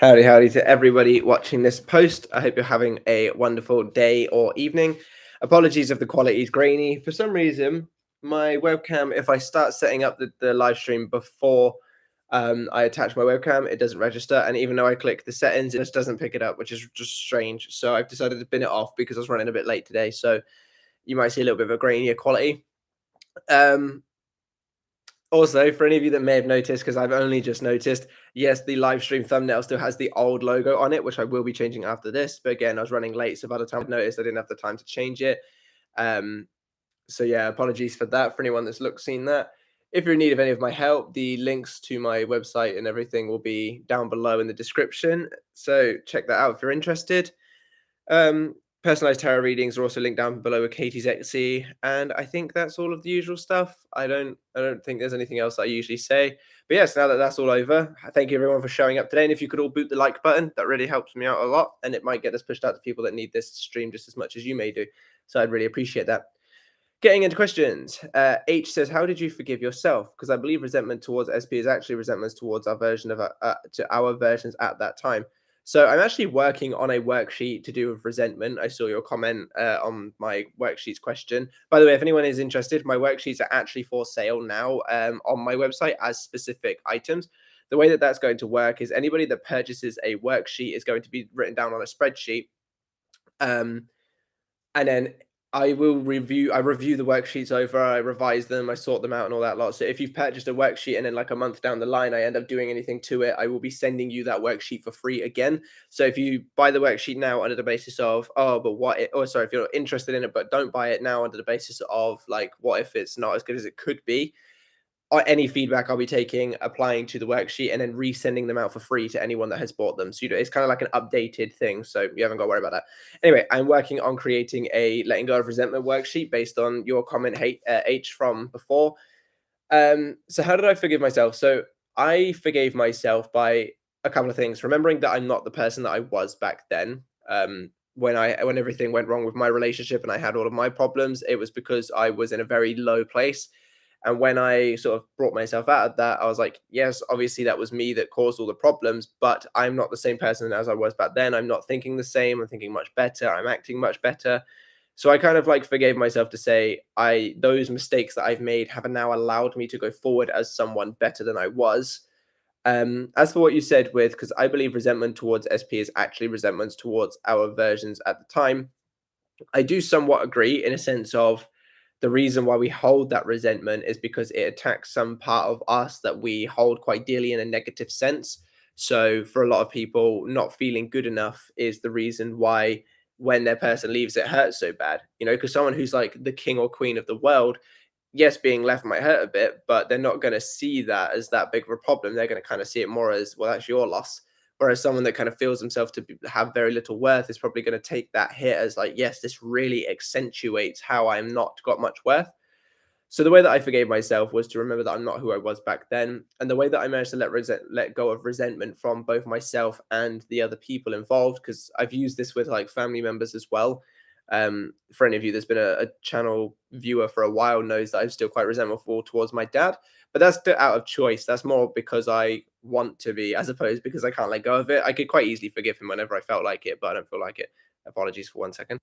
Howdy, howdy to everybody watching this post. I hope you're having a wonderful day or evening. Apologies if the quality is grainy. For some reason, my webcam, if I start setting up the live stream before I attach my webcam, it doesn't register. And even though I click the settings, it just doesn't pick it up, which is just strange. So I've decided to bin it off because I was running a bit late today. So you might see a little bit of a grainier quality. Um, Also, for any of you that may have noticed, because I've only just noticed, yes, the live stream thumbnail still has the old logo on it, which I will be changing after this. But again, I was running late, so by the time I noticed, I didn't have the time to change it. Um, so yeah, apologies for that for anyone that's seen that. If you're in need of any of my help, the links to my website and everything will be down below in the description. So check that out if you're interested. Personalized tarot readings are also linked down below with Katie's Etsy, and I think that's all of the usual stuff. I don't think there's anything else I usually say. But yes, now that that's all over, thank you everyone for showing up today. And if you could all boot the like button, that really helps me out a lot, and it might get this pushed out to people that need this stream just as much as you may do. So I'd really appreciate that. Getting into questions, H says, "How did you forgive yourself? Because I believe resentment towards SP is actually resentments towards our version of to our versions at that time." So I'm actually working on a worksheet to do with resentment. I saw your comment on my worksheets question. By the way, if anyone is interested, my worksheets are actually for sale now on my website as specific items. The way that that's going to work is anybody that purchases a worksheet is going to be written down on a spreadsheet. Um, and then I review the worksheets over, I revise them, I sort them out and all that lot. So if you've purchased a worksheet and then like a month down the line I end up doing anything to it, I will be sending you that worksheet for free again. So if you buy the worksheet now under the basis of, oh, but what it, or sorry, if you're interested in it but don't buy it now under the basis of like, what if it's not as good as it could be? Or any feedback I'll be taking, applying to the worksheet, and then resending them out for free to anyone that has bought them. So it's kind of like an updated thing. So you haven't got to worry about that. Anyway, I'm working on creating a letting go of resentment worksheet based on your comment H from before. So how did I forgive myself? So I forgave myself by a couple of things, remembering that I'm not the person that I was back then. When everything went wrong with my relationship and I had all of my problems, it was because I was in a very low place. And when I sort of brought myself out of that, I was like, yes, obviously that was me that caused all the problems, but I'm not the same person as I was back then. I'm not thinking the same. I'm thinking much better. I'm acting much better. So I kind of like forgave myself to say those mistakes that I've made have now allowed me to go forward as someone better than I was. As for what you said with, because I believe resentment towards SP is actually resentments towards our versions at the time. I do somewhat agree in a sense of the reason why we hold that resentment is because it attacks some part of us that we hold quite dearly in a negative sense. So for a lot of people, not feeling good enough is the reason why when their person leaves, it hurts so bad. Because someone who's like the king or queen of the world, yes, being left might hurt a bit, but they're not going to see that as that big of a problem. They're going to kind of see it more as, well, that's your loss. Whereas someone that kind of feels themselves to have very little worth is probably going to take that hit as like, yes, this really accentuates how I'm not got much worth. So the way that I forgave myself was to remember that I'm not who I was back then, and the way that I managed to let go of resentment from both myself and the other people involved, because I've used this with like family members as well. For any of you that's been a channel viewer for a while knows that I'm still quite resentful towards my dad, but that's still out of choice. That's more because I want to be, as opposed because I can't let go of it. I could quite easily forgive him whenever I felt like it, but I don't feel like it. Apologies for 1 second.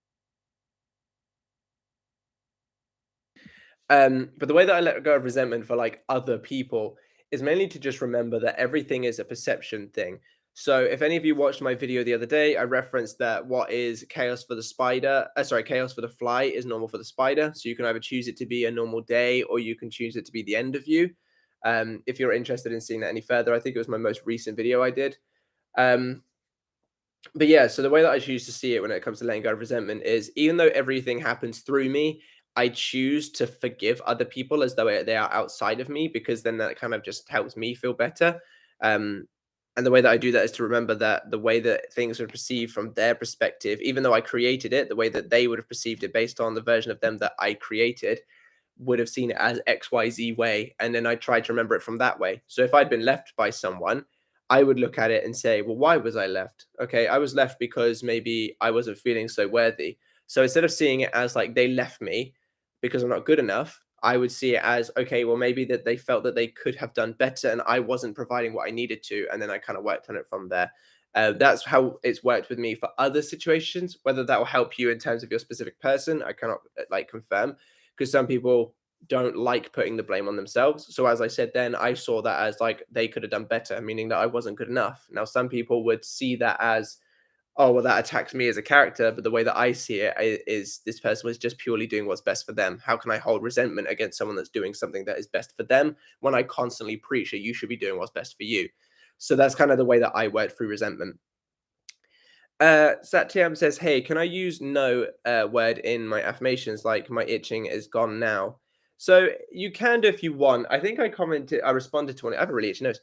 But the way that I let go of resentment for like other people is mainly to just remember that everything is a perception thing. So if any of you watched my video the other day, I referenced that what is chaos for the spider, chaos for the fly is normal for the spider. So you can either choose it to be a normal day or you can choose it to be the end of you. If you're interested in seeing that any further, I think it was my most recent video I did. Um, but yeah, so the way that I choose to see it when it comes to letting go of resentment is even though everything happens through me, I choose to forgive other people as though they are outside of me because then that kind of just helps me feel better. Um, and the way that I do that is to remember that the way that things are perceived from their perspective, even though I created it, the way that they would have perceived it based on the version of them that I created would have seen it as XYZ way. And then I tried to remember it from that way. So if I'd been left by someone, I would look at it and say, well, why was I left? Okay, I was left because maybe I wasn't feeling so worthy. So instead of seeing it as like they left me because I'm not good enough, I would see it as, okay, well, maybe that they felt that they could have done better and I wasn't providing what I needed to. And then I kind of worked on it from there. That's how it's worked with me for other situations. Whether that will help you in terms of your specific person, I cannot like confirm, because some people don't like putting the blame on themselves. So as I said, then I saw that as like they could have done better, meaning that I wasn't good enough. Now some people would see that as, oh well, that attacks me as a character, but the way that I see it is this person was just purely doing what's best for them. How can I hold resentment against someone that's doing something that is best for them when I constantly preach that you should be doing what's best for you? So that's kind of the way that I work through resentment. Satyam says, "Hey, can I use no word in my affirmations? Like my itching is gone now." So you can do if you want. I think I responded to one. I have a really itchy nose.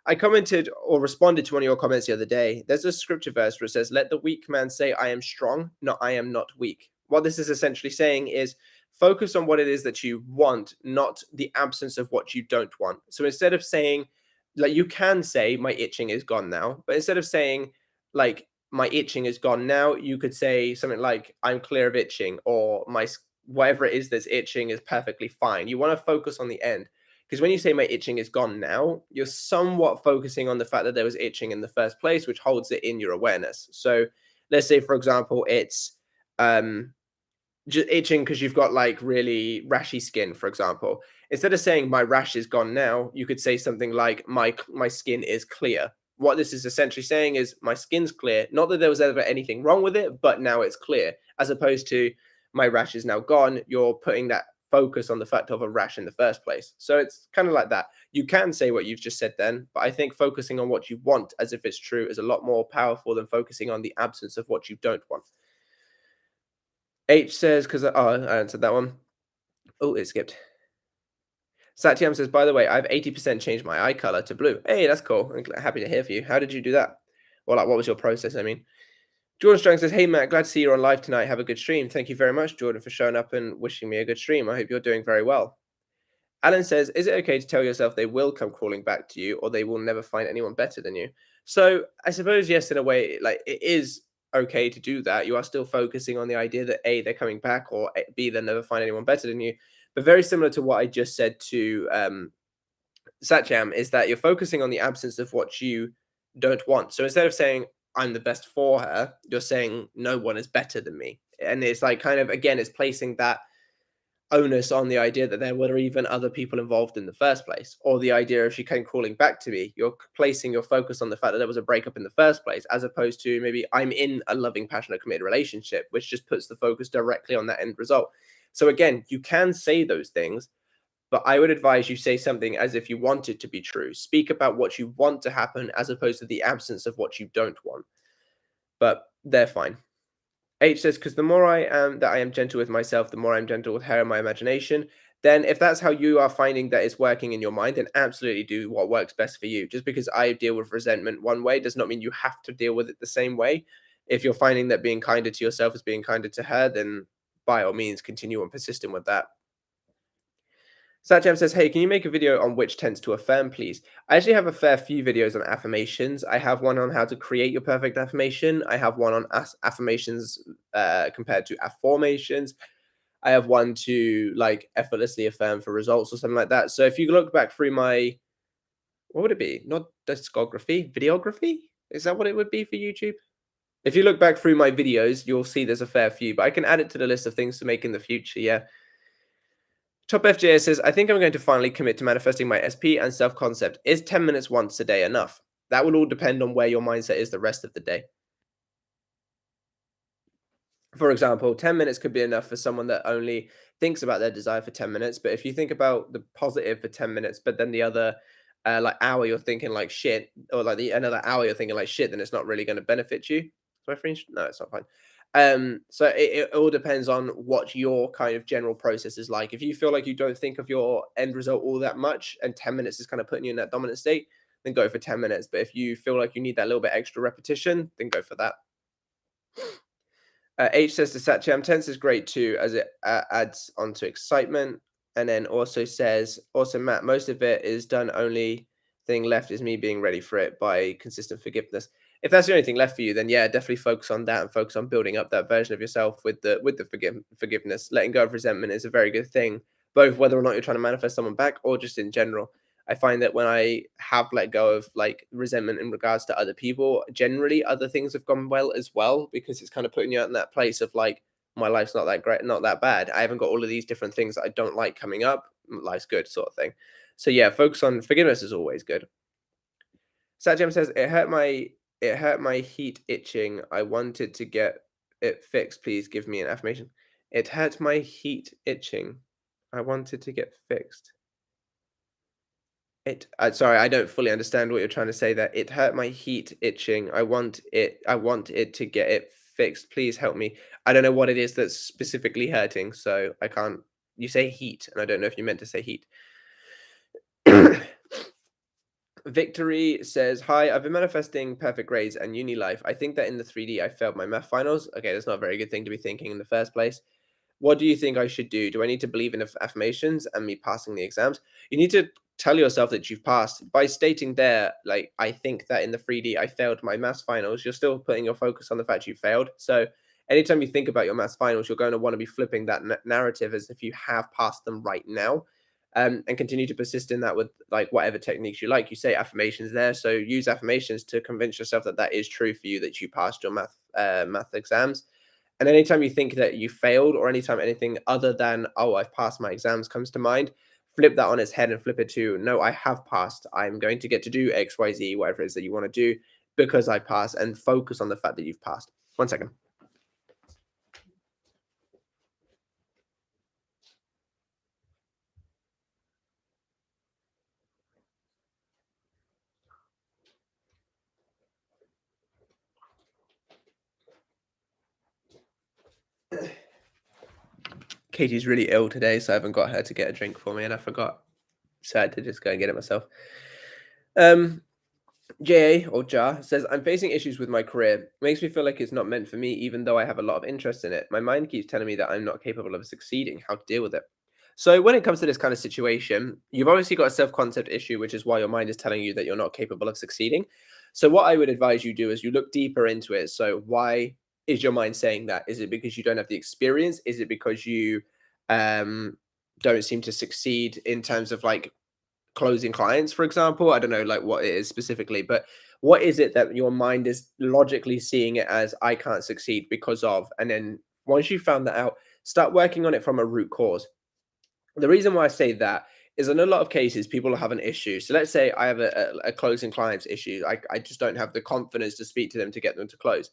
I commented or responded to one of your comments the other day. There's a scripture verse where it says, "Let the weak man say, I am strong, not I am not weak." What this is essentially saying is focus on what it is that you want, not the absence of what you don't want. So instead of saying, like, you can say, "My itching is gone now," but instead of saying, like, "My itching is gone now," you could say something like, "I'm clear of itching," or whatever it is that's itching is perfectly fine. You want to focus on the end. Because when you say my itching is gone now, you're somewhat focusing on the fact that there was itching in the first place, which holds it in your awareness. So let's say, for example, it's um, just itching because you've got like really rashy skin, for example. Instead of saying my rash is gone now, you could say something like my skin is clear. What this is essentially saying is my skin's clear. Not that there was ever anything wrong with it, but now it's clear. As opposed to my rash is now gone, you're putting that focus on the fact of a rash in the first place. So it's kind of like that. You can say what you've just said then, but I think focusing on what you want as if it's true is a lot more powerful than focusing on the absence of what you don't want. H says, because I answered that one. Oh, it skipped. Satyam says, by the way, I've 80% changed my eye color to blue. Hey, that's cool. I'm happy to hear for you. How did you do that? Well, like, what was your process? I mean, Jordan Strong says, hey, Matt, glad to see you on live tonight. Have a good stream. Thank you very much, Jordan, for showing up and wishing me a good stream. I hope you're doing very well. Alan says, is it okay to tell yourself they will come crawling back to you or they will never find anyone better than you? So I suppose, yes, in a way, like it is okay to do that. You are still focusing on the idea that A, they're coming back, or B, they'll never find anyone better than you. But very similar to what I just said to Satyam, is that you're focusing on the absence of what you don't want. So instead of saying, I'm the best for her, you're saying, no one is better than me. And it's like kind of, again, it's placing that onus on the idea that there were even other people involved in the first place, or the idea if she came crawling back to me, you're placing your focus on the fact that there was a breakup in the first place, as opposed to maybe I'm in a loving, passionate, committed relationship, which just puts the focus directly on that end result. So again, you can say those things, but I would advise you say something as if you want it to be true. Speak about what you want to happen as opposed to the absence of what you don't want. But they're fine. H says, because the more I am gentle with myself, the more I'm gentle with her and my imagination. Then, if that's how you are finding that it's working in your mind, then absolutely do what works best for you. Just because I deal with resentment one way does not mean you have to deal with it the same way. If you're finding that being kinder to yourself is being kinder to her, then by all means continue on persisting with that. Satcham says, hey, can you make a video on which tense to affirm, please? I actually have a fair few videos on affirmations. I have one on how to create your perfect affirmation. I have one on affirmations compared to afformations. I have one to like effortlessly affirm for results or something like that. So if you look back through my, what would it be? Not discography, videography? Is that what it would be for YouTube? If you look back through my videos, you'll see there's a fair few, but I can add it to the list of things to make in the future. Yeah. Top FJ says, I think I'm going to finally commit to manifesting my SP and self concept. Is 10 minutes once a day enough? That will all depend on where your mindset is the rest of the day. For example, 10 minutes could be enough for someone that only thinks about their desire for 10 minutes. But if you think about the positive for 10 minutes, but then the other like hour you're thinking like shit, or like another hour you're thinking like shit, then it's not really going to benefit you. Is my fringe? No, it's not fine. So it all depends on what your kind of general process is like. If you feel like you don't think of your end result all that much, and 10 minutes is kind of putting you in that dominant state, then go for 10 minutes. But if you feel like you need that little bit extra repetition, then go for that. H says to Satyam, tense is great too, as it adds onto excitement. And then also says, also Matt, most of it is done. Only thing left is me being ready for it by consistent forgiveness. If that's the only thing left for you, then yeah, definitely focus on that and focus on building up that version of yourself with the forgiveness. Letting go of resentment is a very good thing, both whether or not you're trying to manifest someone back or just in general. I find that when I have let go of like resentment in regards to other people, generally other things have gone well as well, because it's kind of putting you out in that place of like, my life's not that great, not that bad. I haven't got all of these different things that I don't like coming up. Life's good, sort of thing. So yeah, focus on forgiveness is always good. Satjam says it hurt my heat itching. I wanted to get it fixed. Please give me an affirmation. It hurt my heat itching. I wanted to get fixed. Sorry, I don't fully understand what you're trying to say there. It hurt my heat itching. I want it to get it fixed. Please help me. I don't know what it is that's specifically hurting, so I can't. You say heat, and I don't know if you meant to say heat. Victory says, "Hi, I've been manifesting perfect grades and uni life. I think that in the 3D I failed my math finals." Okay, that's not a very good thing to be thinking in the first place. What do you think I should do? Do I need to believe in affirmations and me passing the exams? You need to tell yourself that you've passed by stating there, like, I think that in the 3D I failed my maths finals. You're still putting your focus on the fact you failed. So anytime you think about your maths finals, you're going to want to be flipping that narrative as if you have passed them right now. And continue to persist in that with like whatever techniques you like. You say affirmations there, so use affirmations to convince yourself that that is true for you, that you passed your math exams. And anytime you think that you failed, or anytime anything other than, oh, I've passed my exams comes to mind, flip that on its head and flip it to, no, I have passed. I'm going to get to do X, Y, Z, whatever it is that you want to do because I passed, and focus on the fact that you've passed. 1 second. Katie's really ill today, so I haven't got her to get a drink for me, and I forgot. So I had to just go and get it myself. JA or Ja says, I'm facing issues with my career. It makes me feel like it's not meant for me, even though I have a lot of interest in it. My mind keeps telling me that I'm not capable of succeeding. How to deal with it? So, when it comes to this kind of situation, you've obviously got a self concept issue, which is why your mind is telling you that you're not capable of succeeding. So, what I would advise you do is you look deeper into it. So, why is your mind saying that? Is it because you don't have the experience? Is it because you um, don't seem to succeed in terms of like closing clients, for example? I don't know like what it is specifically, but what is it that your mind is logically seeing it as, I can't succeed because of? And then once you found that out, start working on it from a root cause. The reason why I say that is in a lot of cases people have an issue. So let's say I have a closing clients issue. I just don't have the confidence to speak to them to get them to close.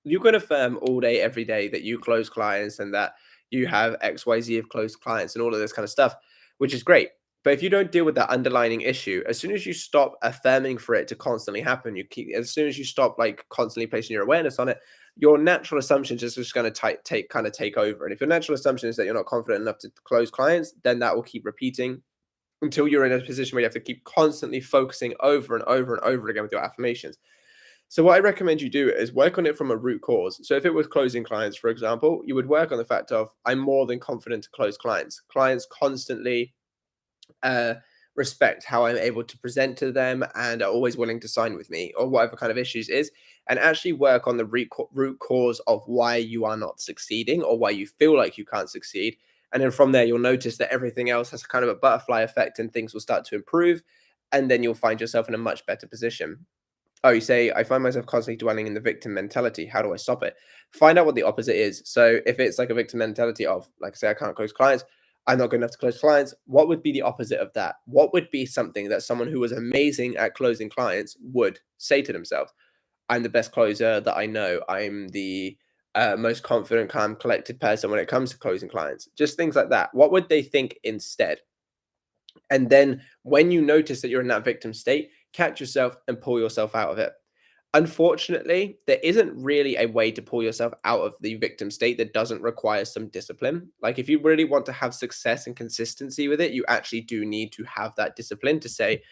You can affirm all day, every day that you close clients and that you have XYZ of closed clients and all of this kind of stuff, which is great. But if you don't deal with that underlying issue, as soon as you stop affirming for it to constantly happen, as soon as you stop like constantly placing your awareness on it, your natural assumptions is just going to take over. And if your natural assumption is that you're not confident enough to close clients, then that will keep repeating until you're in a position where you have to keep constantly focusing over and over and over again with your affirmations. So what I recommend you do is work on it from a root cause. So if it was closing clients, for example, you would work on the fact of, I'm more than confident to close clients. Clients constantly uh, respect how I'm able to present to them and are always willing to sign with me, or whatever kind of issues is, and actually work on the root cause of why you are not succeeding or why you feel like you can't succeed. And then from there, you'll notice that everything else has kind of a butterfly effect and things will start to improve. And then you'll find yourself in a much better position. Oh, you say, I find myself constantly dwelling in the victim mentality. How do I stop it? Find out what the opposite is. So if it's like a victim mentality of, like I say, I can't close clients, I'm not good enough to close clients, what would be the opposite of that? What would be something that someone who was amazing at closing clients would say to themselves? I'm the best closer that I know. I'm the most confident, calm, collected person when it comes to closing clients. Just things like that. What would they think instead? And then when you notice that you're in that victim state, catch yourself and pull yourself out of it. Unfortunately, there isn't really a way to pull yourself out of the victim state that doesn't require some discipline. Like, if you really want to have success and consistency with it, you actually do need to have that discipline to say,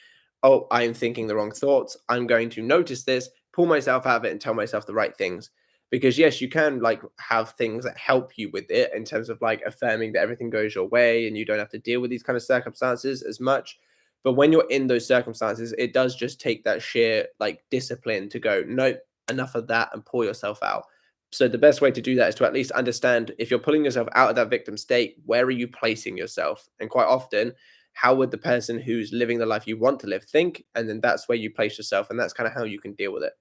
oh, I'm thinking the wrong thoughts. I'm going to notice this, pull myself out of it, and tell myself the right things. Because yes, you can like have things that help you with it in terms of like affirming that everything goes your way and you don't have to deal with these kind of circumstances as much. But when you're in those circumstances, it does just take that sheer like discipline to go, nope, enough of that, and pull yourself out. So the best way to do that is to at least understand, if you're pulling yourself out of that victim state, where are you placing yourself? And quite often how would the person who's living the life you want to live think? And then that's where you place yourself, and that's kind of how you can deal with it.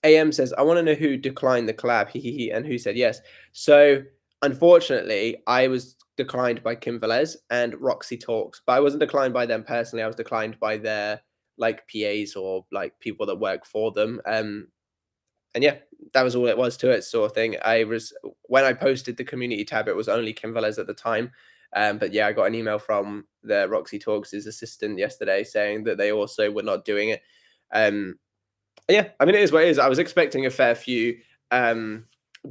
AM says, I want to know who declined the collab, and who said yes. So unfortunately, I was declined by Kim Velez and Roxy Talks, but I wasn't declined by them personally. I was declined by their like PAs or like people that work for them. And yeah, that was all it was to it, sort of thing. I was when I posted the community tab, it was only Kim Velez at the time. But yeah, I got an email from the Roxy Talks' assistant yesterday saying that they also were not doing it. Um, yeah, I mean, it is what it is. I was expecting a fair few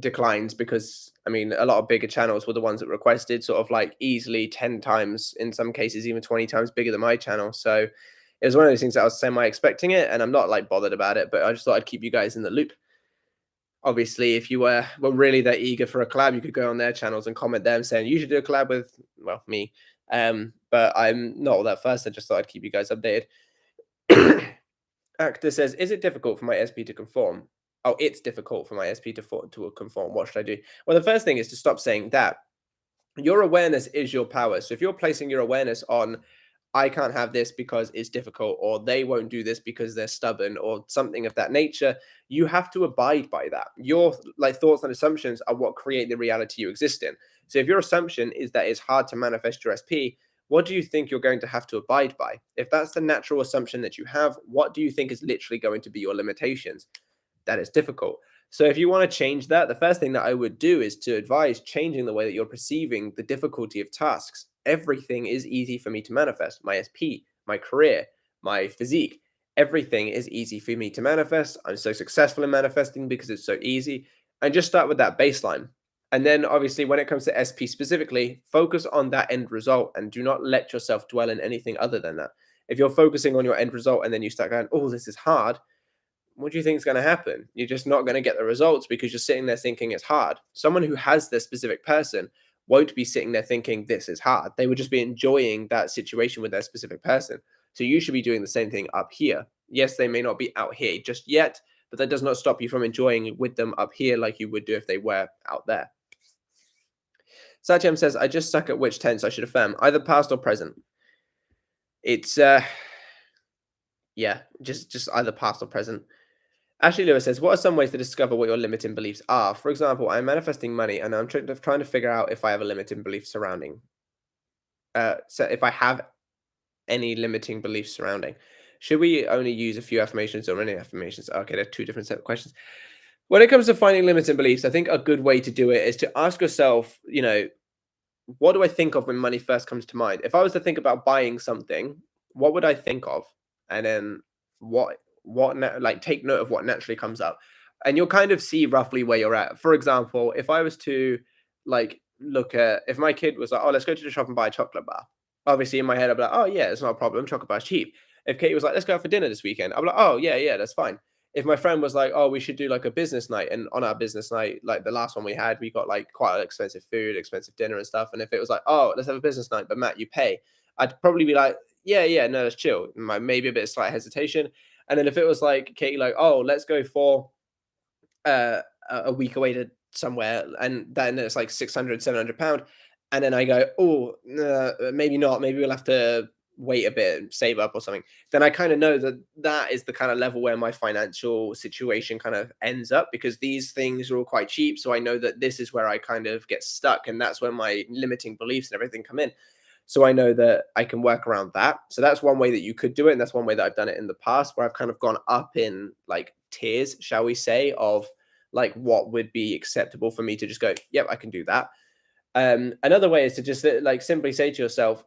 declines because, I mean, a lot of bigger channels were the ones that requested, sort of like easily 10 times, in some cases, even 20 times bigger than my channel. So it was one of those things that I was semi expecting it, and I'm not like bothered about it, but I just thought I'd keep you guys in the loop. Obviously, if you were really that eager for a collab, you could go on their channels and comment them saying you should do a collab with, well, me. But I'm not all that first. I just thought I'd keep you guys updated. Actor says, "Is it difficult for my SP to conform?" Oh, it's difficult for my SP to conform. What should I do? Well, the first thing is to stop saying that. Your awareness is your power. So if you're placing your awareness on, I can't have this because it's difficult, or they won't do this because they're stubborn, or something of that nature, you have to abide by that. Your like thoughts and assumptions are what create the reality you exist in. So if your assumption is that it's hard to manifest your SP, what do you think you're going to have to abide by? If that's the natural assumption that you have, what do you think is literally going to be your limitations? That is difficult. So if you want to change that, the first thing that I would do is to advise changing the way that you're perceiving the difficulty of tasks. Everything is easy for me to manifest. My SP, my career, my physique, everything is easy for me to manifest. I'm so successful in manifesting because it's so easy. And just start with that baseline. And then obviously when it comes to SP specifically, focus on that end result and do not let yourself dwell in anything other than that. If you're focusing on your end result and then you start going, oh, this is hard, what do you think is going to happen? You're just not going to get the results because you're sitting there thinking it's hard. Someone who has this specific person won't be sitting there thinking this is hard. They would just be enjoying that situation with their specific person. So you should be doing the same thing up here. Yes, they may not be out here just yet, but that does not stop you from enjoying it with them up here like you would do if they were out there. Satyam says, I just suck at which tense I should affirm, either past or present. It's yeah, just either past or present. Ashley Lewis says, what are some ways to discover what your limiting beliefs are? For example, I'm manifesting money and I'm trying to figure out if I have a limiting belief surrounding. So if I have any limiting beliefs surrounding, should we only use a few affirmations or any affirmations? Okay, they're two different set of questions. When it comes to finding limiting beliefs, I think a good way to do it is to ask yourself, what do I think of when money first comes to mind? If I was to think about buying something, what would I think of? And then like take note of what naturally comes up. And you'll kind of see roughly where you're at. For example, if I was to like look at if my kid was like, oh, let's go to the shop and buy a chocolate bar. Obviously in my head, I'd be like, oh yeah, it's not a problem. Chocolate bar's cheap. If Kate was like, let's go out for dinner this weekend, I'd be like, oh yeah, that's fine. If my friend was like, oh, we should do like a business night, and on our business night, like the last one we had, we got like quite expensive food, expensive dinner and stuff. And if it was like, oh, let's have a business night, but Matt, you pay, I'd probably be like, yeah, no, let's chill. Maybe a bit of slight hesitation. And then if it was like Katie, like, oh, let's go for a week away to somewhere, and then it's like 600, 700 pound, and then I go, oh, maybe not. Maybe we'll have to wait a bit and save up or something. Then I kind of know that that is the kind of level where my financial situation kind of ends up, because these things are all quite cheap. So I know that this is where I kind of get stuck, and that's where my limiting beliefs and everything come in. So I know that I can work around that. So that's one way that you could do it. And that's one way that I've done it in the past, where I've kind of gone up in like tiers, shall we say, of like what would be acceptable for me to just go, yep, I can do that. Another way is to just like simply say to yourself,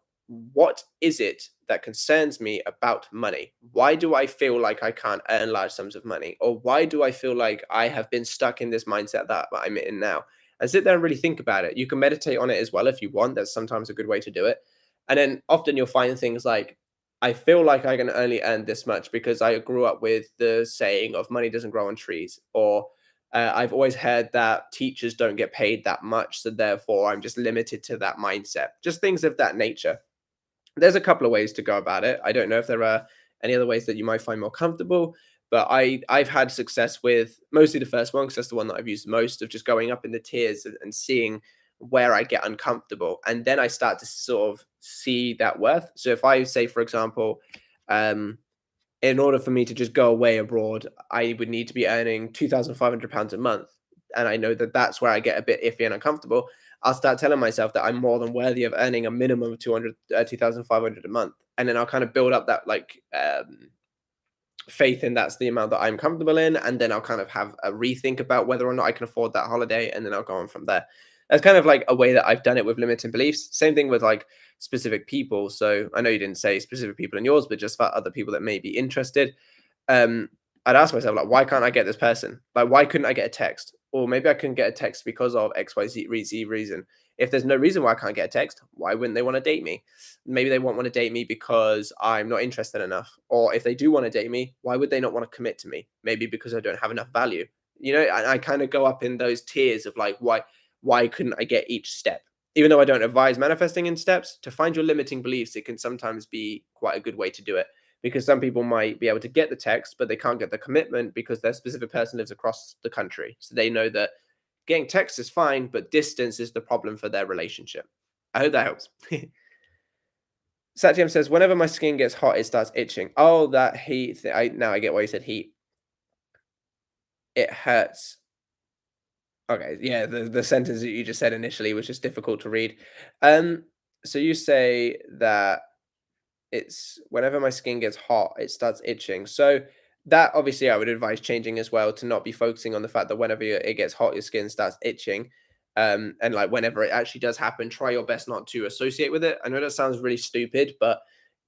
what is it that concerns me about money? Why do I feel like I can't earn large sums of money? Or why do I feel like I have been stuck in this mindset that I'm in now? And sit there and really think about it. You can meditate on it as well if you want. That's sometimes a good way to do it. And then often you'll find things like, I feel like I can only earn this much because I grew up with the saying of money doesn't grow on trees, or I've always heard that teachers don't get paid that much, so therefore I'm just limited to that mindset. Just things of that nature. There's a couple of ways to go about it. I don't know if there are any other ways that you might find more comfortable, but I've had success with mostly the first one because that's the one that I've used most, of just going up in the tiers and seeing where I get uncomfortable, and then I start to sort of see that worth. So if I say, for example, in order for me to just go away abroad, I would need to be earning £2,500 a month. And I know that that's where I get a bit iffy and uncomfortable. I'll start telling myself that I'm more than worthy of earning a minimum of 2,500 a month. And then I'll kind of build up that faith in that's the amount that I'm comfortable in. And then I'll kind of have a rethink about whether or not I can afford that holiday. And then I'll go on from there. That's kind of like a way that I've done it with limiting beliefs. Same thing with like specific people. So I know you didn't say specific people in yours, but just for other people that may be interested. um, I'd ask myself, like, why can't I get this person? Like, why couldn't I get a text? Or maybe I couldn't get a text because of XYZ reason. If there's no reason why I can't get a text, why wouldn't they want to date me? Maybe they won't want to date me because I'm not interested enough. Or if they do want to date me, why would they not want to commit to me? Maybe because I don't have enough value. You know, I kind of go up in those tiers of like, why couldn't I get each step? Even though I don't advise manifesting in steps, to find your limiting beliefs, it can sometimes be quite a good way to do it, because some people might be able to get the text, but they can't get the commitment because their specific person lives across the country. So they know that getting text is fine, but distance is the problem for their relationship. I hope that helps. Satyam says, whenever my skin gets hot, it starts itching. Oh, that heat. Now I get why you said heat. It hurts. Okay, yeah, the sentence that you just said initially was just difficult to read. So you say that it's whenever my skin gets hot, it starts itching. So that obviously I would advise changing as well, to not be focusing on the fact that whenever it gets hot, your skin starts itching. And like whenever it actually does happen, try your best not to associate with it. I know that sounds really stupid, but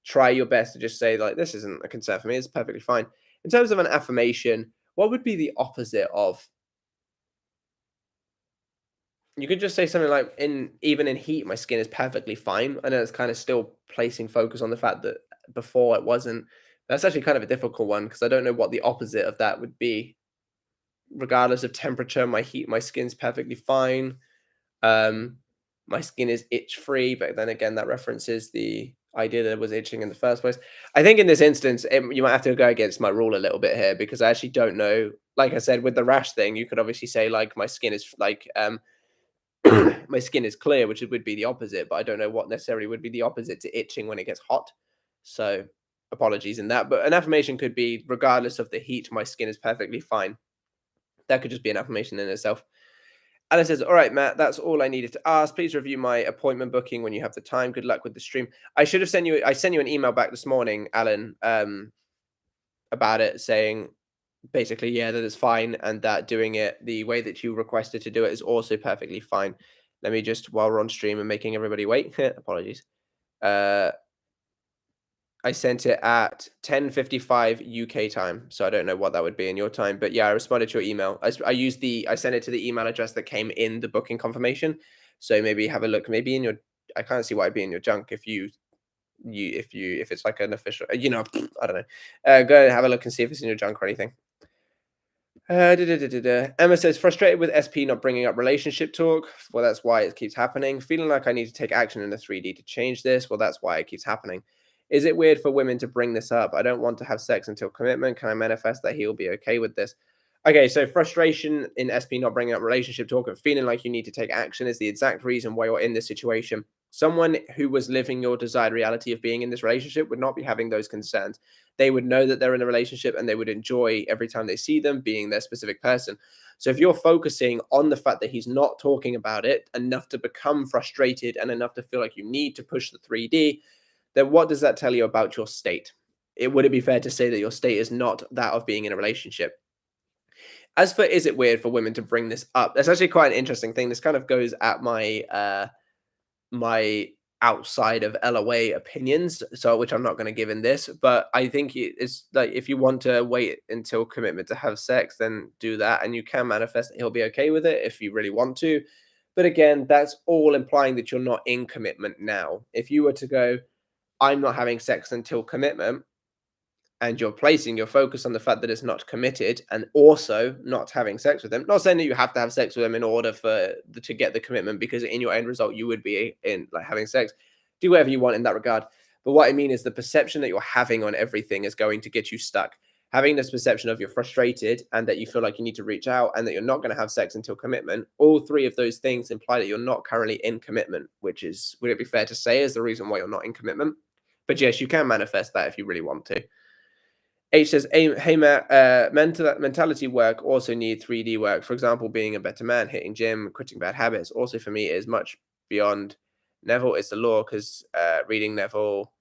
try your best to just say like, this isn't a concern for me. It's perfectly fine. In terms of an affirmation, what would be the opposite of? You could just say something like, "In even in heat, my skin is perfectly fine." I know it's kind of still placing focus on the fact that before it wasn't. That's actually kind of a difficult one because I don't know what the opposite of that would be. Regardless of temperature, my skin's perfectly fine. Um, my skin is itch free, but then again, that references the idea that it was itching in the first place. I think in this instance, you might have to go against my rule a little bit here, because I actually don't know. Like I said, with the rash thing, you could obviously say like my skin is like my skin is clear, which would be the opposite, but I don't know what necessarily would be the opposite to itching when it gets hot. So apologies in that. But an affirmation could be, regardless of the heat, my skin is perfectly fine. That could just be an affirmation in itself. Alan says, all right, Matt, that's all I needed to ask. Please review my appointment booking when you have the time. Good luck with the stream. I sent you an email back this morning, Alan, about it, saying basically, yeah, that is fine, and that doing it the way that you requested to do it is also perfectly fine. Let me just, while we're on stream and making everybody wait, apologies. I sent it at 10:55 UK time, so I don't know what that would be in your time, but yeah, I responded to your email. I sent it to the email address that came in the booking confirmation. So maybe have a look. Maybe in your, I can't see why it'd be in your junk if if it's like an official, I don't know. Go and have a look and see if it's in your junk or anything. Emma says, frustrated with SP not bringing up relationship talk. Well, that's why it keeps happening. Feeling like I need to take action in the 3D to change this. Well, that's why it keeps happening. Is it weird for women to bring this up? I don't want to have sex until commitment. Can I manifest that he'll be okay with this? Okay, so frustration in SP not bringing up relationship talk and feeling like you need to take action is the exact reason why you're in this situation. Someone who was living your desired reality of being in this relationship would not be having those concerns. They would know that they're in a relationship and they would enjoy every time they see them being their specific person. So if you're focusing on the fact that he's not talking about it enough to become frustrated and enough to feel like you need to push the 3D, then what does that tell you about your state? Would it be fair to say that your state is not that of being in a relationship? As for, is it weird for women to bring this up? That's actually quite an interesting thing. This kind of goes at my outside of LOA opinions, so which I'm not going to give in this, but I think it's like, if you want to wait until commitment to have sex, then do that, and you can manifest that he'll be okay with it if you really want to. But again, that's all implying that you're not in commitment now. If you were to go, I'm not having sex until commitment, and you're placing your focus on the fact that it's not committed and also not having sex with them. Not saying that you have to have sex with them in order to get the commitment, because in your end result you would be in like having sex. Do whatever you want in that regard. But what I mean is the perception that you're having on everything is going to get you stuck. having this perception of you're frustrated and that you feel like you need to reach out and that you're not going to have sex until commitment, all three of those things imply that you're not currently in commitment, which is, would it be fair to say, is the reason why you're not in commitment? But yes, you can manifest that if you really want to. H says, hey Matt, mentality work also need 3D work. For example, being a better man, hitting gym, quitting bad habits. Also, for me, is much beyond Neville. It's the law because reading Neville,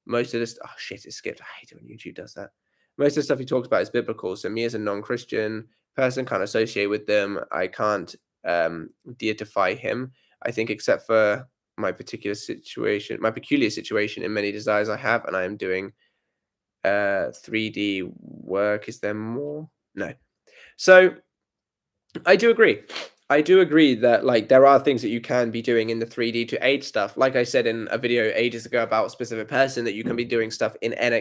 most of this, oh shit, it skipped. I hate it when YouTube does that. Most of the stuff he talks about is biblical. So, me as a non Christian person can't associate with them. I can't deify him. I think, except for my peculiar situation in many desires I have, and I am doing 3D work. Is there more? No. So I do agree. I do agree that like there are things that you can be doing in the 3D to aid stuff. Like I said in a video ages ago about a specific person, that you can be doing stuff in an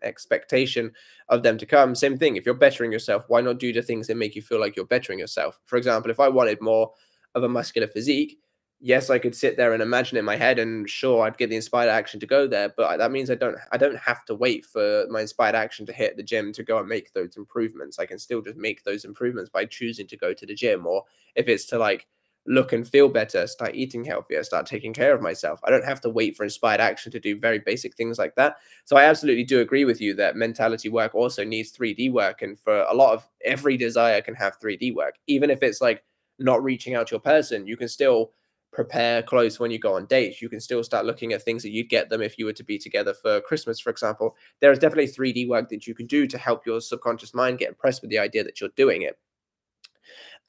expectation of them to come. Same thing. If you're bettering yourself, why not do the things that make you feel like you're bettering yourself? For example, if I wanted more of a muscular physique, yes, I could sit there and imagine in my head, and sure, I'd get the inspired action to go there. But that means I don't have to wait for my inspired action to hit the gym to go and make those improvements. I can still just make those improvements by choosing to go to the gym. Or if it's to like look and feel better, start eating healthier, start taking care of myself. I don't have to wait for inspired action to do very basic things like that. So I absolutely do agree with you that mentality work also needs 3D work. And for a lot of every desire can have 3D work, even if it's like not reaching out to your person, you can still prepare clothes when you go on dates. You can still start looking at things that you'd get them if you were to be together for Christmas, for example. There is definitely 3D work that you can do to help your subconscious mind get impressed with the idea that you're doing it.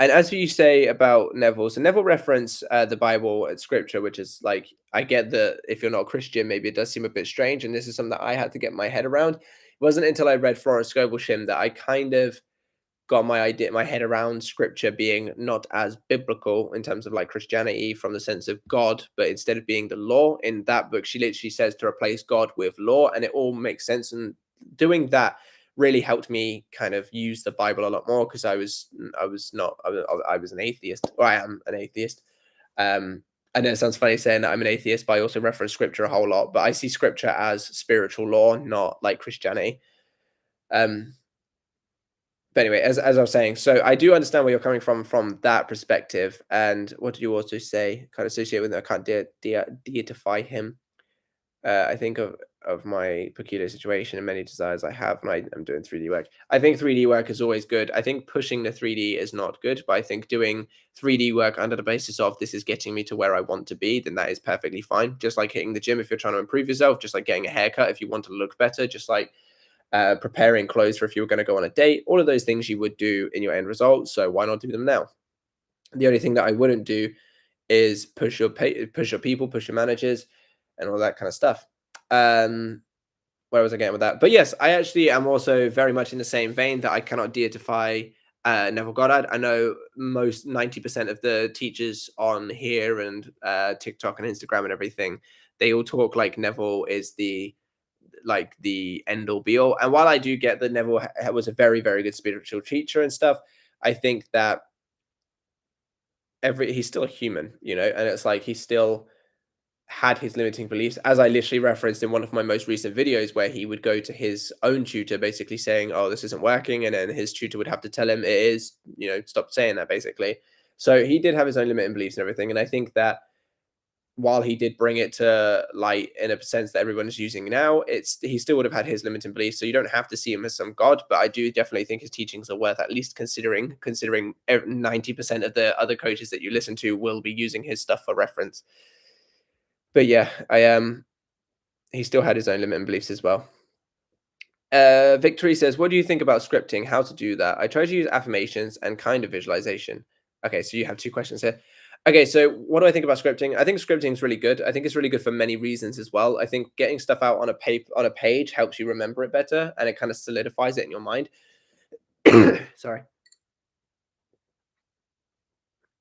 And as you say about Neville, so Neville reference the Bible and scripture, which is like, I get that if you're not a Christian, maybe it does seem a bit strange. And this is something that I had to get my head around. It wasn't until I read Florence Scovel Shim that I kind of got my head around scripture being not as biblical in terms of like Christianity from the sense of God, but instead of being the law. In that book, she literally says to replace God with law, and it all makes sense. And doing that really helped me kind of use the Bible a lot more, because I was an atheist, or I am an atheist. I know it sounds funny saying that I'm an atheist, but I also reference scripture a whole lot. But I see scripture as spiritual law, not like Christianity. Um, but anyway, as I was saying, so I do understand where you're coming from that perspective. And what did you also say? Kind of associate with, I can't deify him. I think of my peculiar situation and many desires I have, and I'm doing 3D work. I think 3D work is always good. I think pushing the 3D is not good, but I think doing 3D work under the basis of this is getting me to where I want to be, then that is perfectly fine. Just like hitting the gym if you're trying to improve yourself, just like getting a haircut if you want to look better, just like preparing clothes for if you were going to go on a date. All of those things you would do in your end result. So why not do them now? The only thing that I wouldn't do is push your people, push your managers, and all that kind of stuff. Where was I getting with that? But yes, I actually am also very much in the same vein that I cannot deify Neville Goddard. I know most 90% of the teachers on here and TikTok and Instagram and everything, they all talk like Neville is the end all be all. And while I do get that Neville was a very, very good spiritual teacher and stuff, I think that he's still a human, and it's like he still had his limiting beliefs, as I literally referenced in one of my most recent videos, where he would go to his own tutor basically saying, oh, this isn't working, and then his tutor would have to tell him it is, stop saying that, basically. So he did have his own limiting beliefs and everything, and I think that while he did bring it to light in a sense that everyone is using now, he still would have had his limiting beliefs. So you don't have to see him as some god, but I do definitely think his teachings are worth at least considering 90% of the other coaches that you listen to will be using his stuff for reference. But yeah, he still had his own limiting beliefs as well. Victory says, what do you think about scripting? How to do that? I try to use affirmations and kind of visualization. Okay, so you have two questions here. Okay, so what do I think about scripting? I think scripting is really good. I think it's really good for many reasons as well. I think getting stuff out on a page helps you remember it better, and it kind of solidifies it in your mind. Sorry.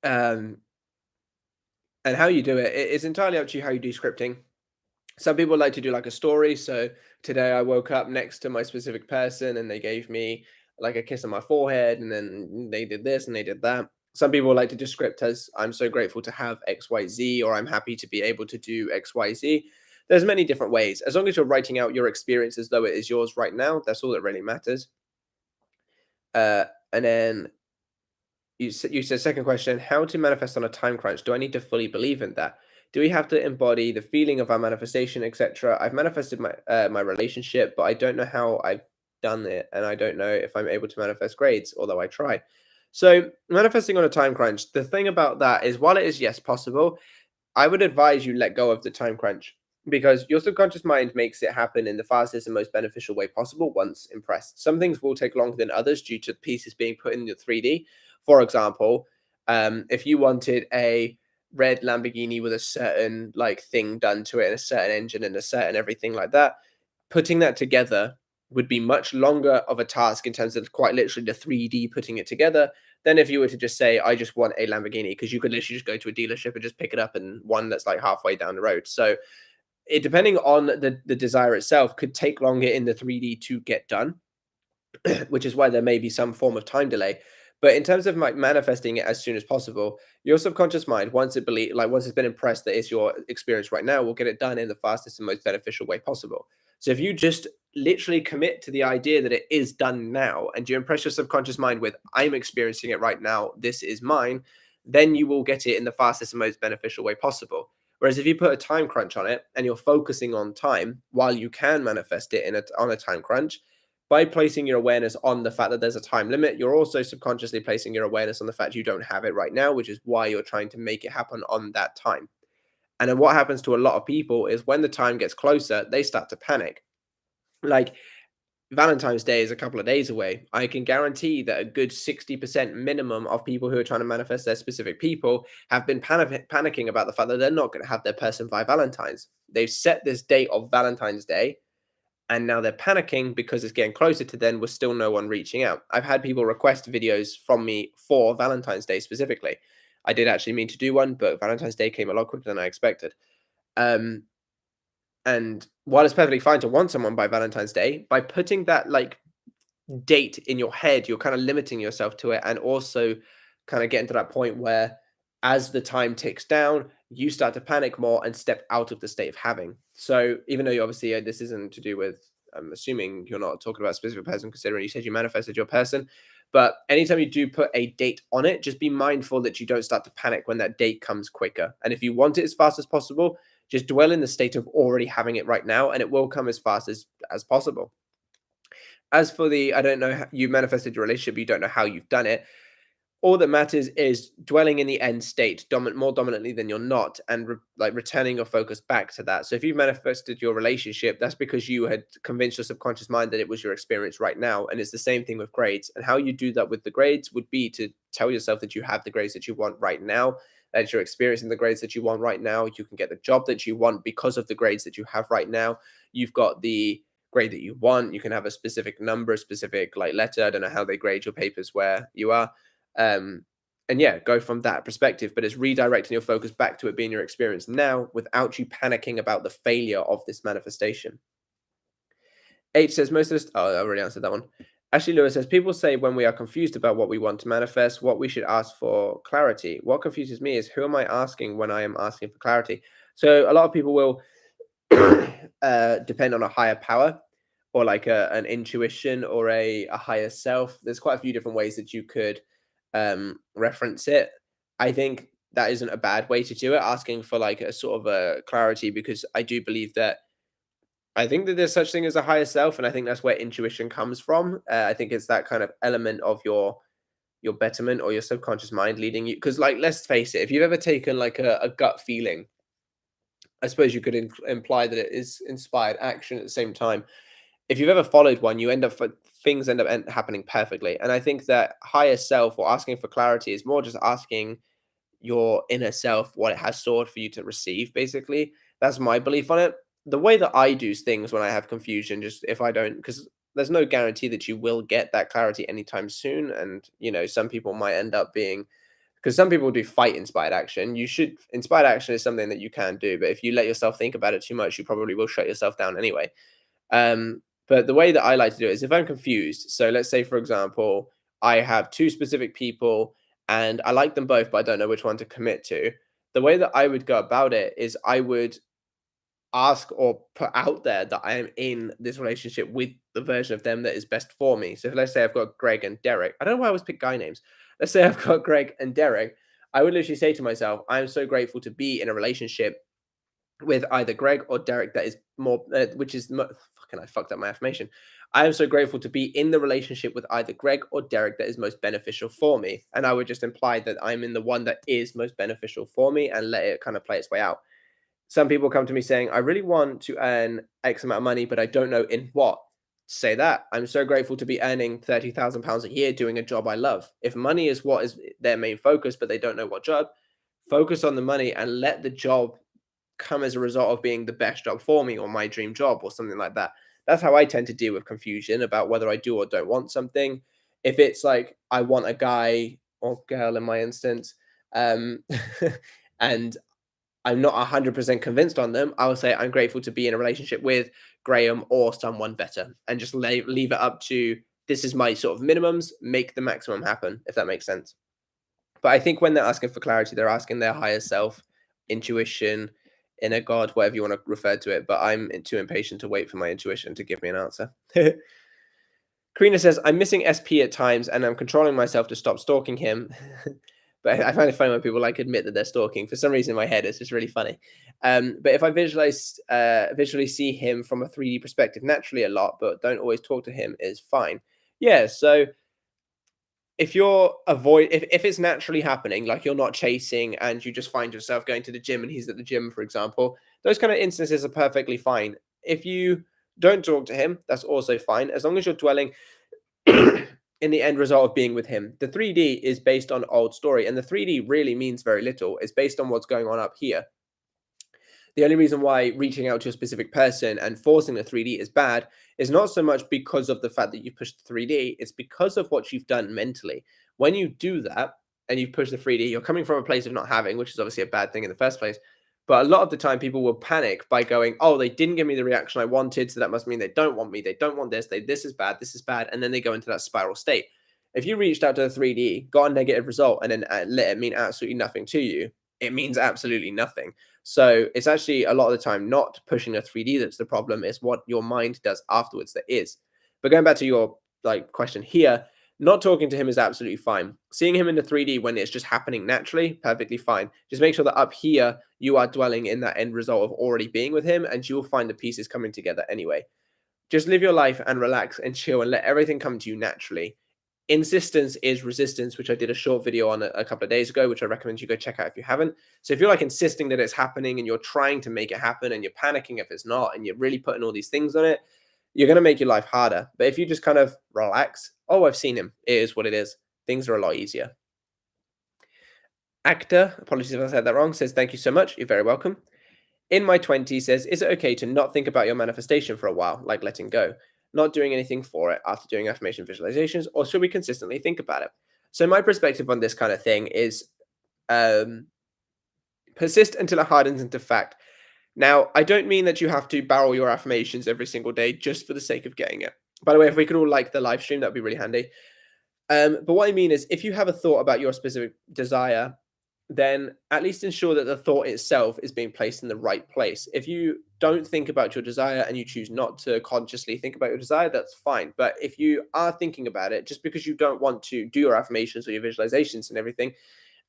And how you do it's entirely up to you how you do scripting. Some people like to do like a story. So today I woke up next to my specific person and they gave me like a kiss on my forehead, and then they did this and they did that. Some people like to do script as, I'm so grateful to have XYZ, or I'm happy to be able to do XYZ. there's many different ways. As long as you're writing out your experience as though it is yours right now, that's all that really matters. And then you said second question, how to manifest on a time crunch? Do I need to fully believe in that? Do we have to embody the feeling of our manifestation, etc.? I've manifested my relationship, but I don't know how I've done it, and I don't know if I'm able to manifest grades, although I try. So manifesting on a time crunch, the thing about that is, while it is yes possible, I would advise you let go of the time crunch, because your subconscious mind makes it happen in the fastest and most beneficial way possible once impressed. Some things will take longer than others due to pieces being put in the 3D. For example, if you wanted a red Lamborghini with a certain like thing done to it and a certain engine and a certain everything like that, putting that together would be much longer of a task in terms of quite literally the 3D putting it together than if you were to just say, I just want a Lamborghini, because you could literally just go to a dealership and just pick it up, and one that's like halfway down the road. So it, depending on the desire itself, could take longer in the 3D to get done, which is why there may be some form of time delay. But in terms of like manifesting it as soon as possible, your subconscious mind, once it's been impressed that it's your experience right now, will get it done in the fastest and most beneficial way possible. So if you just literally commit to the idea that it is done now, and you impress your subconscious mind with, I'm experiencing it right now, this is mine, then you will get it in the fastest and most beneficial way possible. Whereas if you put a time crunch on it and you're focusing on time while you can manifest it on a time crunch, by placing your awareness on the fact that there's a time limit, you're also subconsciously placing your awareness on the fact you don't have it right now, which is why you're trying to make it happen on that time. And then what happens to a lot of people is, when the time gets closer, they start to panic. Like, Valentine's Day is a couple of days away. I can guarantee that a good 60% minimum of people who are trying to manifest their specific people have been panicking about the fact that they're not going to have their person by Valentine's. They've set this date of Valentine's Day, and now they're panicking because it's getting closer to then with still no one reaching out. I've had people request videos from me for Valentine's Day specifically. I did actually mean to do one, but Valentine's Day came a lot quicker than I expected. Um, and while it's perfectly fine to want someone by Valentine's Day, by putting that like date in your head, you're kind of limiting yourself to it, and also kind of getting to that point where, as the time ticks down, you start to panic more and step out of the state of having. So even though you obviously, this isn't to do with, I'm assuming you're not talking about a specific person, considering you said you manifested your person. But anytime you do put a date on it, just be mindful that you don't start to panic when that date comes quicker. And if you want it as fast as possible, just dwell in the state of already having it right now, and it will come as fast as possible. As for the, I don't know, you manifested your relationship, you don't know how you've done it. All that matters is dwelling in the end state, more dominantly than you're not, and returning your focus back to that. So if you've manifested your relationship, that's because you had convinced your subconscious mind that it was your experience right now. And it's the same thing with grades. And how you do that with the grades would be to tell yourself that you have the grades that you want right now, that you're experiencing the grades that you want right now. You can get the job that you want because of the grades that you have right now. You've got the grade that you want. You can have a specific number, a specific like letter. I don't know how they grade your papers where you are. Um, and yeah, go from that perspective, but it's redirecting your focus back to it being your experience now without you panicking about the failure of this manifestation. H says, most of this, oh, I already answered that one. Ashley Lewis says, people say when we are confused about what we want to manifest, what we should ask for clarity. What confuses me is, who am I asking when I am asking for clarity? So a lot of people will depend on a higher power, or like an intuition, or a higher self. There's quite a few different ways that you could reference it. I think that isn't a bad way to do it, asking for like a sort of a clarity, because I do believe that, I think that there's such thing as a higher self, and I think that's where intuition comes from. I think it's that kind of element of your betterment or your subconscious mind leading you. Because like, let's face it, if you've ever taken like a gut feeling, I suppose you could imply that it is inspired action at the same time. If you've ever followed one, you end up things end up happening perfectly. And I think that higher self, or asking for clarity, is more just asking your inner self what it has stored for you to receive, basically. That's my belief on it. The way that I do things when I have confusion, just if I don't, because there's no guarantee that you will get that clarity anytime soon. And, some people might end up being, because some people do fight inspired action. Inspired action is something that you can do, but if you let yourself think about it too much, you probably will shut yourself down anyway. But the way that I like to do it is, if I'm confused, so let's say, for example, I have two specific people and I like them both, but I don't know which one to commit to. The way that I would go about it is, I would ask or put out there that I am in this relationship with the version of them that is best for me. So if, let's say I've got Greg and Derek. I don't know why I always pick guy names. Let's say I've got Greg and Derek. I would literally say to myself, I am so grateful to be in a relationship with either Greg or Derek that is more, fucking, I fucked up my affirmation. I am so grateful to be in the relationship with either Greg or Derek that is most beneficial for me. And I would just imply that I'm in the one that is most beneficial for me and let it kind of play its way out. Some people come to me saying, I really want to earn X amount of money, but I don't know in what. Say that. I'm so grateful to be earning £30,000 a year doing a job I love. If money is what is their main focus, but they don't know what job, focus on the money and let the job come as a result of being the best job for me or my dream job or something like that. That's how I tend to deal with confusion about whether I do or don't want something. If it's like I want a guy or girl in my instance, um, and I'm not 100% convinced on them, I will say I'm grateful to be in a relationship with Graham or someone better and just leave it up to this is my sort of minimums, make the maximum happen, if that makes sense. But I think when they're asking for clarity, they're asking their higher self, intuition, inner God, whatever you want to refer to it. But I'm too impatient to wait for my intuition to give me an answer. Karina says, I'm missing SP at times and I'm controlling myself to stop stalking him. But I find it funny when people like admit that they're stalking. For some reason in my head, it's just really funny. But if I visually see him from a 3D perspective naturally a lot, but don't always talk to him, is fine. Yeah, so if you're if it's naturally happening, like you're not chasing and you just find yourself going to the gym and he's at the gym, for example, those kind of instances are perfectly fine. If you don't talk to him, that's also fine, as long as you're dwelling in the end result of being with him. The 3D is based on old story, and the 3D really means very little. It's based on what's going on up here. The only reason why reaching out to a specific person and forcing the 3D is bad is not so much because of the fact that you pushed the 3D, it's because of what you've done mentally. When you do that and you push the 3D, you're coming from a place of not having, which is obviously a bad thing in the first place. But a lot of the time, people will panic by going, "Oh, they didn't give me the reaction I wanted, so that must mean they don't want me. They don't want this. This is bad. This is bad," and then they go into that spiral state. If you reached out to the 3D, got a negative result, and then let it mean absolutely nothing to you, it means absolutely nothing. So it's actually a lot of the time not pushing a 3D that's the problem. It's what your mind does afterwards that is. But going back to your like question here, not talking to him is absolutely fine. Seeing him in the 3D when it's just happening naturally, perfectly fine. Just make sure that up here you are dwelling in that end result of already being with him, and you will find the pieces coming together anyway. Just live your life and relax and chill and let everything come to you naturally. Insistence is resistance, which I did a short video on a couple of days ago, which I recommend you go check out if you haven't. So if you're like insisting that it's happening and you're trying to make it happen and you're panicking if it's not and you're really putting all these things on it, you're going to make your life harder. But if you just kind of relax, oh, I've seen him. It is what it is. Things are a lot easier. Actor, apologies if I said that wrong, says, thank you so much. You're very welcome. In my 20s says, is it okay to not think about your manifestation for a while, like letting go, not doing anything for it after doing affirmation visualizations, or should we consistently think about it? So my perspective on this kind of thing is persist until it hardens into fact. Now, I don't mean that you have to barrel your affirmations every single day just for the sake of getting it. By the way, if we could all like the live stream, that'd be really handy. But what I mean is, if you have a thought about your specific desire, then at least ensure that the thought itself is being placed in the right place. If you don't think about your desire and you choose not to consciously think about your desire, that's fine. But if you are thinking about it, just because you don't want to do your affirmations or your visualizations and everything,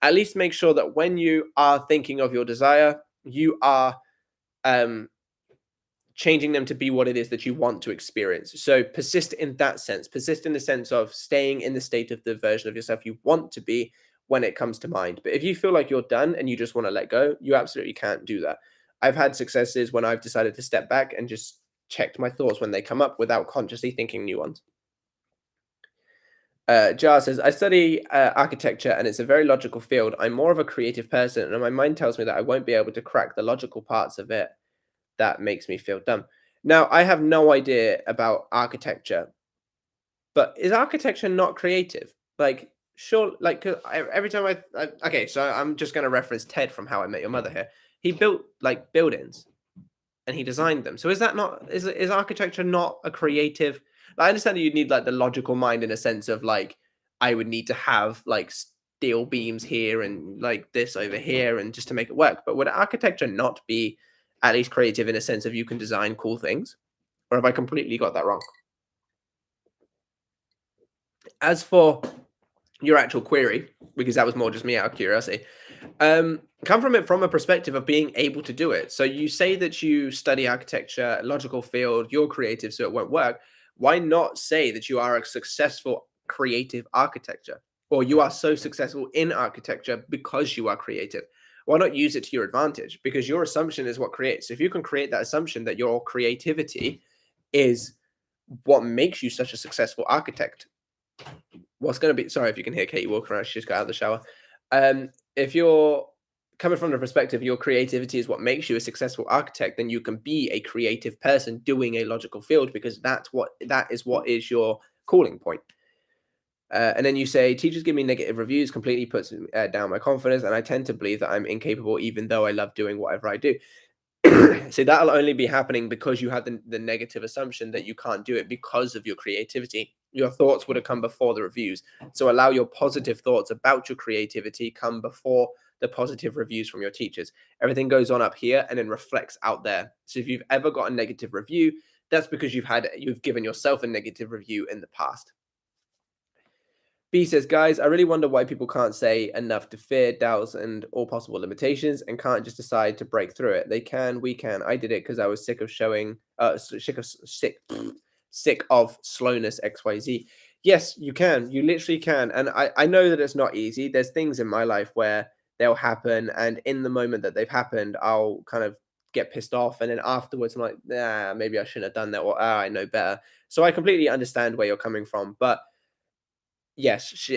at least make sure that when you are thinking of your desire, you are changing them to be what it is that you want to experience. So persist in that sense, persist in the sense of staying in the state of the version of yourself you want to be when it comes to mind. But if you feel like you're done and you just want to let go, you absolutely can't do that. I've had successes when I've decided to step back and just checked my thoughts when they come up without consciously thinking new ones. Jar says, I study architecture and it's a very logical field. I'm more of a creative person and my mind tells me that I won't be able to crack the logical parts of it. That makes me feel dumb. Now, I have no idea about architecture, but is architecture not creative? Like, sure, like 'cause every time okay, so I'm just going to reference Ted from How I Met Your Mother here. He built like buildings and he designed them. So is that not is architecture not a creative? I understand that you'd need like the logical mind in a sense of like I would need to have like steel beams here and like this over here and just to make it work. But would architecture not be at least creative in a sense of you can design cool things? Or have I completely got that wrong? As for your actual query, because that was more just me out of curiosity, come from it from a perspective of being able to do it. So you say that you study architecture, logical field, you're creative, so it won't work. Why not say that you are a successful creative architecture, or you are so successful in architecture because you are creative? Why not use it to your advantage? Because your assumption is what creates. If you can create that assumption that your creativity is what makes you such a successful architect, what's going to be, sorry if you can hear Katie walking around, she just got out of the shower. If you're coming from the perspective your creativity is what makes you a successful architect, then you can be a creative person doing a logical field, because that is what is your calling point. And then you say teachers give me negative reviews completely puts down my confidence, and I tend to believe that I'm incapable even though I love doing whatever I do. See, that'll only be happening because you have the negative assumption that you can't do it because of your creativity. Your thoughts would have come before the reviews. So allow your positive thoughts about your creativity come before the positive reviews from your teachers. Everything goes on up here and then reflects out there. So if you've ever got a negative review, that's because you've given yourself a negative review in the past. B says, guys, I really wonder why people can't say enough to fear, doubts, and all possible limitations and can't just decide to break through it. They can, we can. I did it because I was sick of showing, sick of slowness, XYZ. Yes, you can. You literally can. And I know that it's not easy. There's things in my life where they'll happen. And in the moment that they've happened, I'll kind of get pissed off. And then afterwards, I'm like, nah, maybe I shouldn't have done that. Or, I know better. So I completely understand where you're coming from. But yes,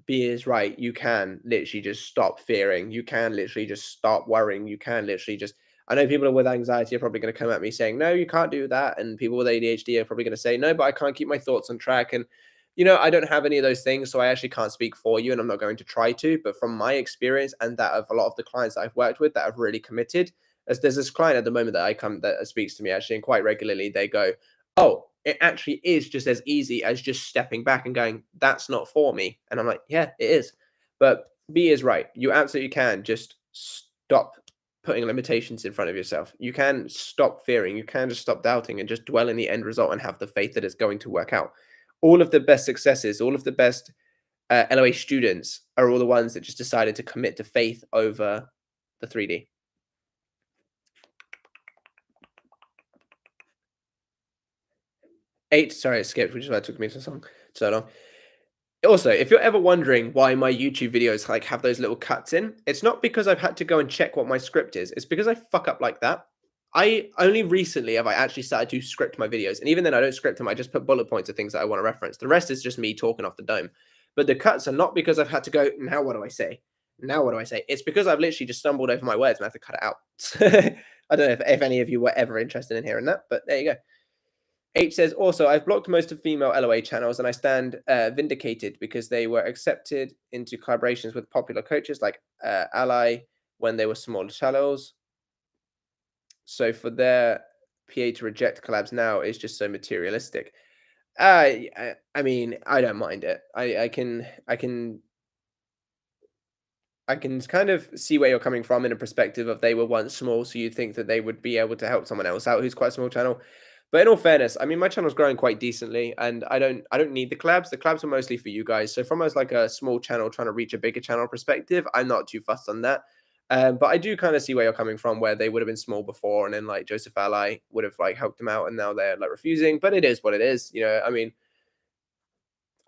B is right. You can literally just stop fearing. You can literally just stop worrying. You can literally just. I know people with anxiety are probably going to come at me saying, "No, you can't do that," and people with ADHD are probably going to say, "No, but I can't keep my thoughts on track." And I don't have any of those things, so I actually can't speak for you, and I'm not going to try to. But from my experience and that of a lot of the clients that I've worked with that have really committed, as there's this client at the moment that I come that speaks to me actually, and quite regularly, they go, "Oh, it actually is just as easy as just stepping back and going, that's not for me." And I'm like, yeah, it is. But B is right. You absolutely can just stop putting limitations in front of yourself. You can stop fearing. You can just stop doubting and just dwell in the end result and have the faith that it's going to work out. All of the best successes, all of the best LOA students are all the ones that just decided to commit to faith over the 3D. 8, sorry, it skipped, which is why it took me so long. Also, if you're ever wondering why my YouTube videos like have those little cuts in, it's not because I've had to go and check what my script is. It's because I fuck up like that. I only recently have I actually started to script my videos, and even then I don't script them. I just put bullet points of things that I want to reference. The rest is just me talking off the dome. But the cuts are not because I've had to go. Now what do I say? Now what do I say? It's because I've literally just stumbled over my words and I have to cut it out. I don't know if any of you were ever interested in hearing that, but there you go. H says, also, I've blocked most of female LOA channels and I stand vindicated because they were accepted into collaborations with popular coaches like Ally when they were smaller channels. So for their PA to reject collabs now is just so materialistic. I mean, I don't mind it. I can kind of see where you're coming from in a perspective of they were once small, so you'd think that they would be able to help someone else out who's quite a small channel. But in all fairness, I mean, my channel's growing quite decently, and I don't need the collabs. The collabs are mostly for you guys. So from as like a small channel trying to reach a bigger channel perspective, I'm not too fussed on that. But I do kind of see where you're coming from, where they would have been small before, and then like Joseph Ally would have like helped them out, and now they're like refusing. But it is what it is. I mean,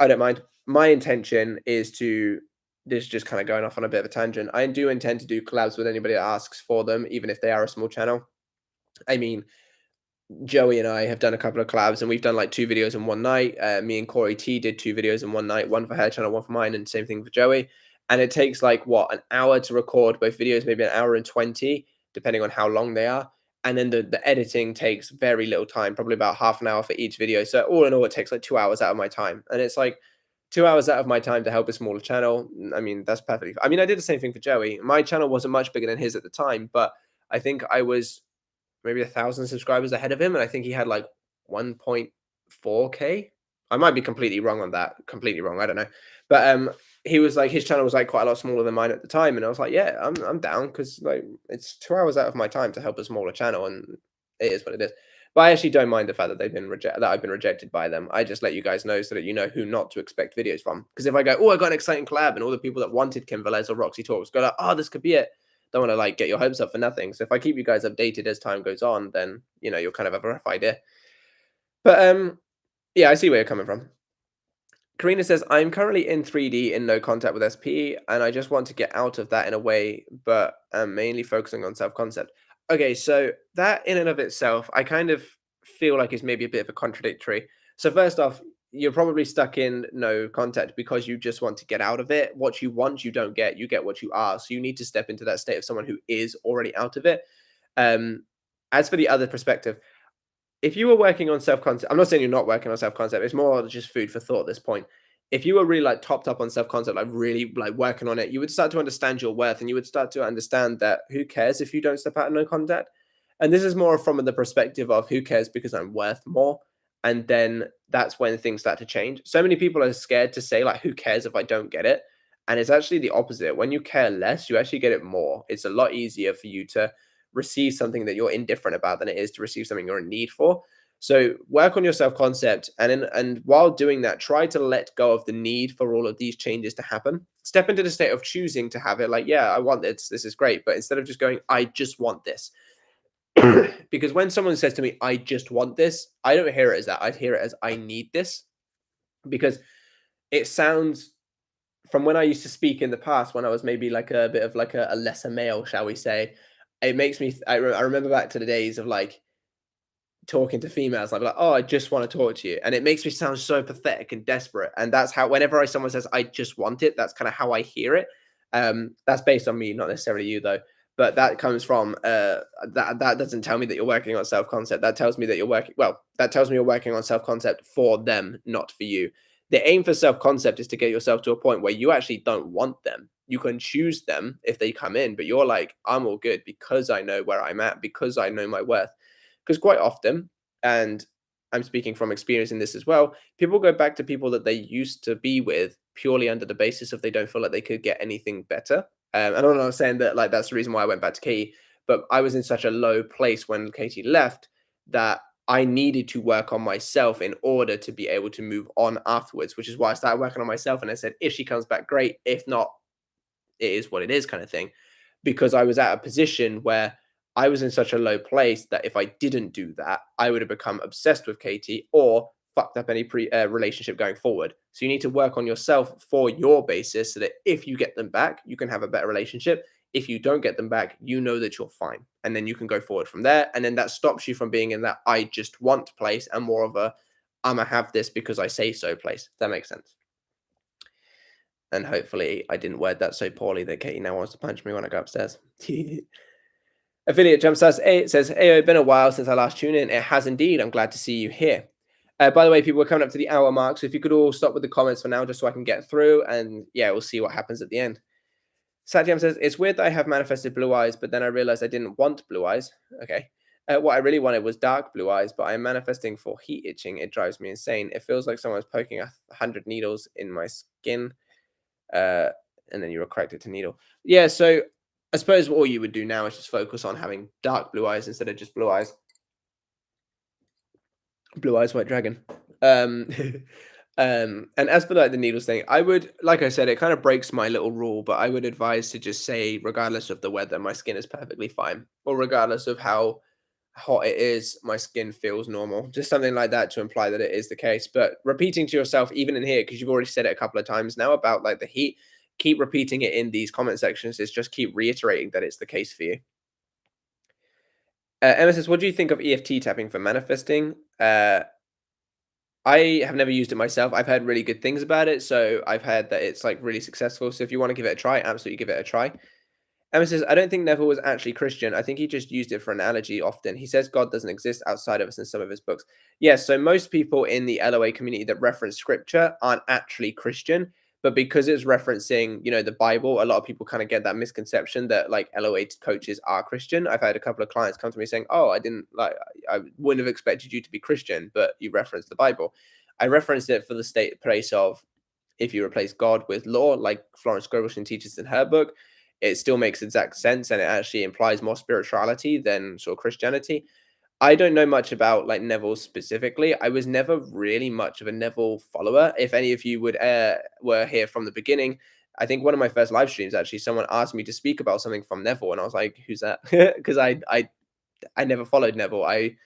I don't mind. My intention is to this just kind of going off on a bit of a tangent. I do intend to do collabs with anybody that asks for them, even if they are a small channel. I mean, Joey and I have done a couple of collabs and we've done like 2 videos in one night. Me and Corey T did 2 videos in one night, one for her channel, one for mine, and same thing for Joey. And it takes like what, an hour to record both videos, maybe an hour and 20, depending on how long they are. And then the editing takes very little time, probably about half an hour for each video. So all in all, it takes like 2 hours out of my time. And it's like 2 hours out of my time to help a smaller channel. I mean, that's perfectly. I mean, I did the same thing for Joey. My channel wasn't much bigger than his at the time, but I think I was maybe 1,000 subscribers ahead of him, and I think he had like 1.4K. I might be completely wrong on that. Completely wrong. I don't know, but he was like, his channel was like quite a lot smaller than mine at the time, and I was like, yeah, I'm down because like it's 2 hours out of my time to help a smaller channel, and it is what it is. But I actually don't mind the fact that I've been rejected by them. I just let you guys know so that you know who not to expect videos from. Because if I go, oh, I got an exciting collab, and all the people that wanted Kim Velez or Roxy Talks go like, oh, this could be it. Don't want to like get your hopes up for nothing. So if I keep you guys updated as time goes on, then you know you'll kind of have a rough idea. But yeah, I see where you're coming from. Karina says, I'm currently in 3D in no contact with SP, and I just want to get out of that in a way, but I'm mainly focusing on self concept. Okay, so that in and of itself, I kind of feel like is maybe a bit of a contradictory. So, first off, you're probably stuck in no contact because you just want to get out of it. What you want, you don't get. You get what you are. So, you need to step into that state of someone who is already out of it. Um, as for the other perspective, if you were working on self-concept, I'm not saying you're not working on self-concept, it's more just food for thought at this point. If you were really like topped up on self-concept, like really like working on it, you would start to understand your worth and you would start to understand that who cares if you don't step out of no contact. And this is more from the perspective of who cares because I'm worth more. And then that's when things start to change. So many people are scared to say, like, who cares if I don't get it? And it's actually the opposite. When you care less, you actually get it more. It's a lot easier for you to receive something that you're indifferent about than it is to receive something you're in need for. So work on your self concept, and while doing that, try to let go of the need for all of these changes to happen. Step into the state of choosing to have it. Like, yeah, I want this. This is great. But instead of just going, I just want this. Because when someone says to me, I just want this, I don't hear it as that. I hear it as I need this. Because it sounds from when I used to speak in the past, when I was maybe like a bit of like a lesser male, shall we say, it makes me. I remember back to the days of like talking to females, I'd be like, "Oh, I just want to talk to you," and it makes me sound so pathetic and desperate. And that's how whenever someone says, "I just want it," that's kind of how I hear it. That's based on me, not necessarily you, though. But that comes from that doesn't tell me that you're working on self concept. That tells me that you're working. Well, that tells me you're working on self concept for them, not for you. The aim for self concept is to get yourself to a point where you actually don't want them. You can choose them if they come in, but you're like, I'm all good because I know where I'm at, because I know my worth. Because quite often, and I'm speaking from experience in this as well, people go back to people that they used to be with purely under the basis of they don't feel like they could get anything better. And I'm not saying that like that's the reason why I went back to Katie, but I was in such a low place when Katie left that I needed to work on myself in order to be able to move on afterwards, which is why I started working on myself. And I said, if she comes back, great. If not, it is what it is, kind of thing. Because I was at a position where I was in such a low place that if I didn't do that, I would have become obsessed with Katie or fucked up any relationship going forward. So you need to work on yourself for your basis so that if you get them back, you can have a better relationship. If you don't get them back, you know that you're fine. And then you can go forward from there. And then that stops you from being in that I just want place and more of a I'm going to have this because I say so place. If that makes sense. And hopefully I didn't word that so poorly that Katie now wants to punch me when I go upstairs. Affiliate jumps us. It says, "Hey, it's been a while since I last tuned in. It has indeed. I'm glad to see you here." By the way, people, we're coming up to the hour mark, so if you could all stop with the comments for now, just so I can get through, and yeah, we'll see what happens at the end. Satyam says, "It's weird that I have manifested blue eyes, but then I realized I didn't want blue eyes." Okay. What I really wanted was dark blue eyes, but I'm manifesting for heat itching. It drives me insane. It feels like someone's poking 100 needles in my skin. Uh, and then you were corrected to needle. Yeah, so I suppose all you would do now is just focus on having dark blue eyes instead of just blue eyes. Blue eyes, white dragon. Um, and as for like the needles thing, I would, like I said, it kind of breaks my little rule, but I would advise to just say, regardless of the weather, my skin is perfectly fine, or regardless of how hot it is, my skin feels normal. Just something like that to imply that it is the case. But repeating to yourself, even in here, because you've already said it a couple of times now about like the heat, keep repeating it in these comment sections. It's just keep reiterating that it's the case for you. Emma says, what do you think of EFT tapping for manifesting? I have never used it myself. I've heard really good things about it. So I've heard that it's like really successful. So if you want to give it a try, absolutely give it a try. Emma says, I don't think Neville was actually Christian. I think he just used it for analogy often. He says God doesn't exist outside of us in some of his books. Yes, so most people in the LOA community that reference scripture aren't actually Christian, but because it's referencing, you know, the Bible, a lot of people kind of get that misconception that like LOA coaches are Christian. I've had a couple of clients come to me saying, oh, I wouldn't have expected you to be Christian, but you referenced the Bible. I referenced it for the state place of if you replace God with law, like Florence Scovel teaches in her book, it still makes exact sense, and it actually implies more spirituality than sort of Christianity. I don't know much about like Neville specifically. I was never really much of a Neville follower. If any of you would were here from the beginning, I think one of my first live streams actually someone asked me to speak about something from Neville, and I was like, "Who's that?" Because I never followed Neville. I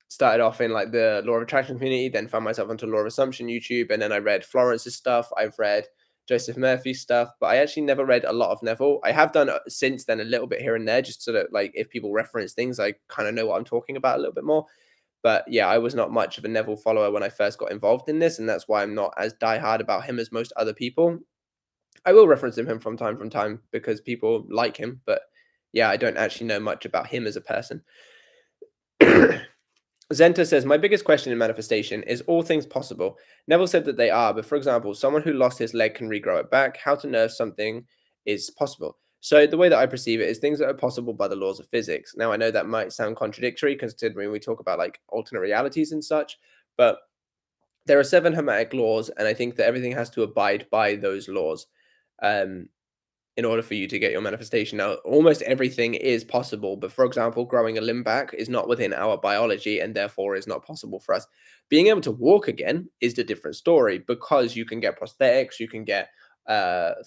started off in like the law of attraction community, then found myself onto law of assumption YouTube, and then I read Florence's stuff. I've read Joseph Murphy's stuff, but I actually never read a lot of Neville. I have done since then a little bit here and there, just so that like if people reference things, I kind of know what I'm talking about a little bit more. But yeah, I was not much of a Neville follower when I first got involved in this, and that's why I'm not as diehard about him as most other people. I will reference him from time because people like him, but yeah, I don't actually know much about him as a person. Zenta says, my biggest question in manifestation is all things possible. Neville said that they are, but for example, someone who lost his leg can regrow it back. How to know if something is possible? So the way that I perceive it is things that are possible by the laws of physics. Now, I know that might sound contradictory considering we talk about like alternate realities and such, but there are 7 hermetic laws, and I think that everything has to abide by those laws. In order for you to get your manifestation. Now, almost everything is possible, but for example, growing a limb back is not within our biology and therefore is not possible for us. Being able to walk again is a different story because you can get prosthetics, you can get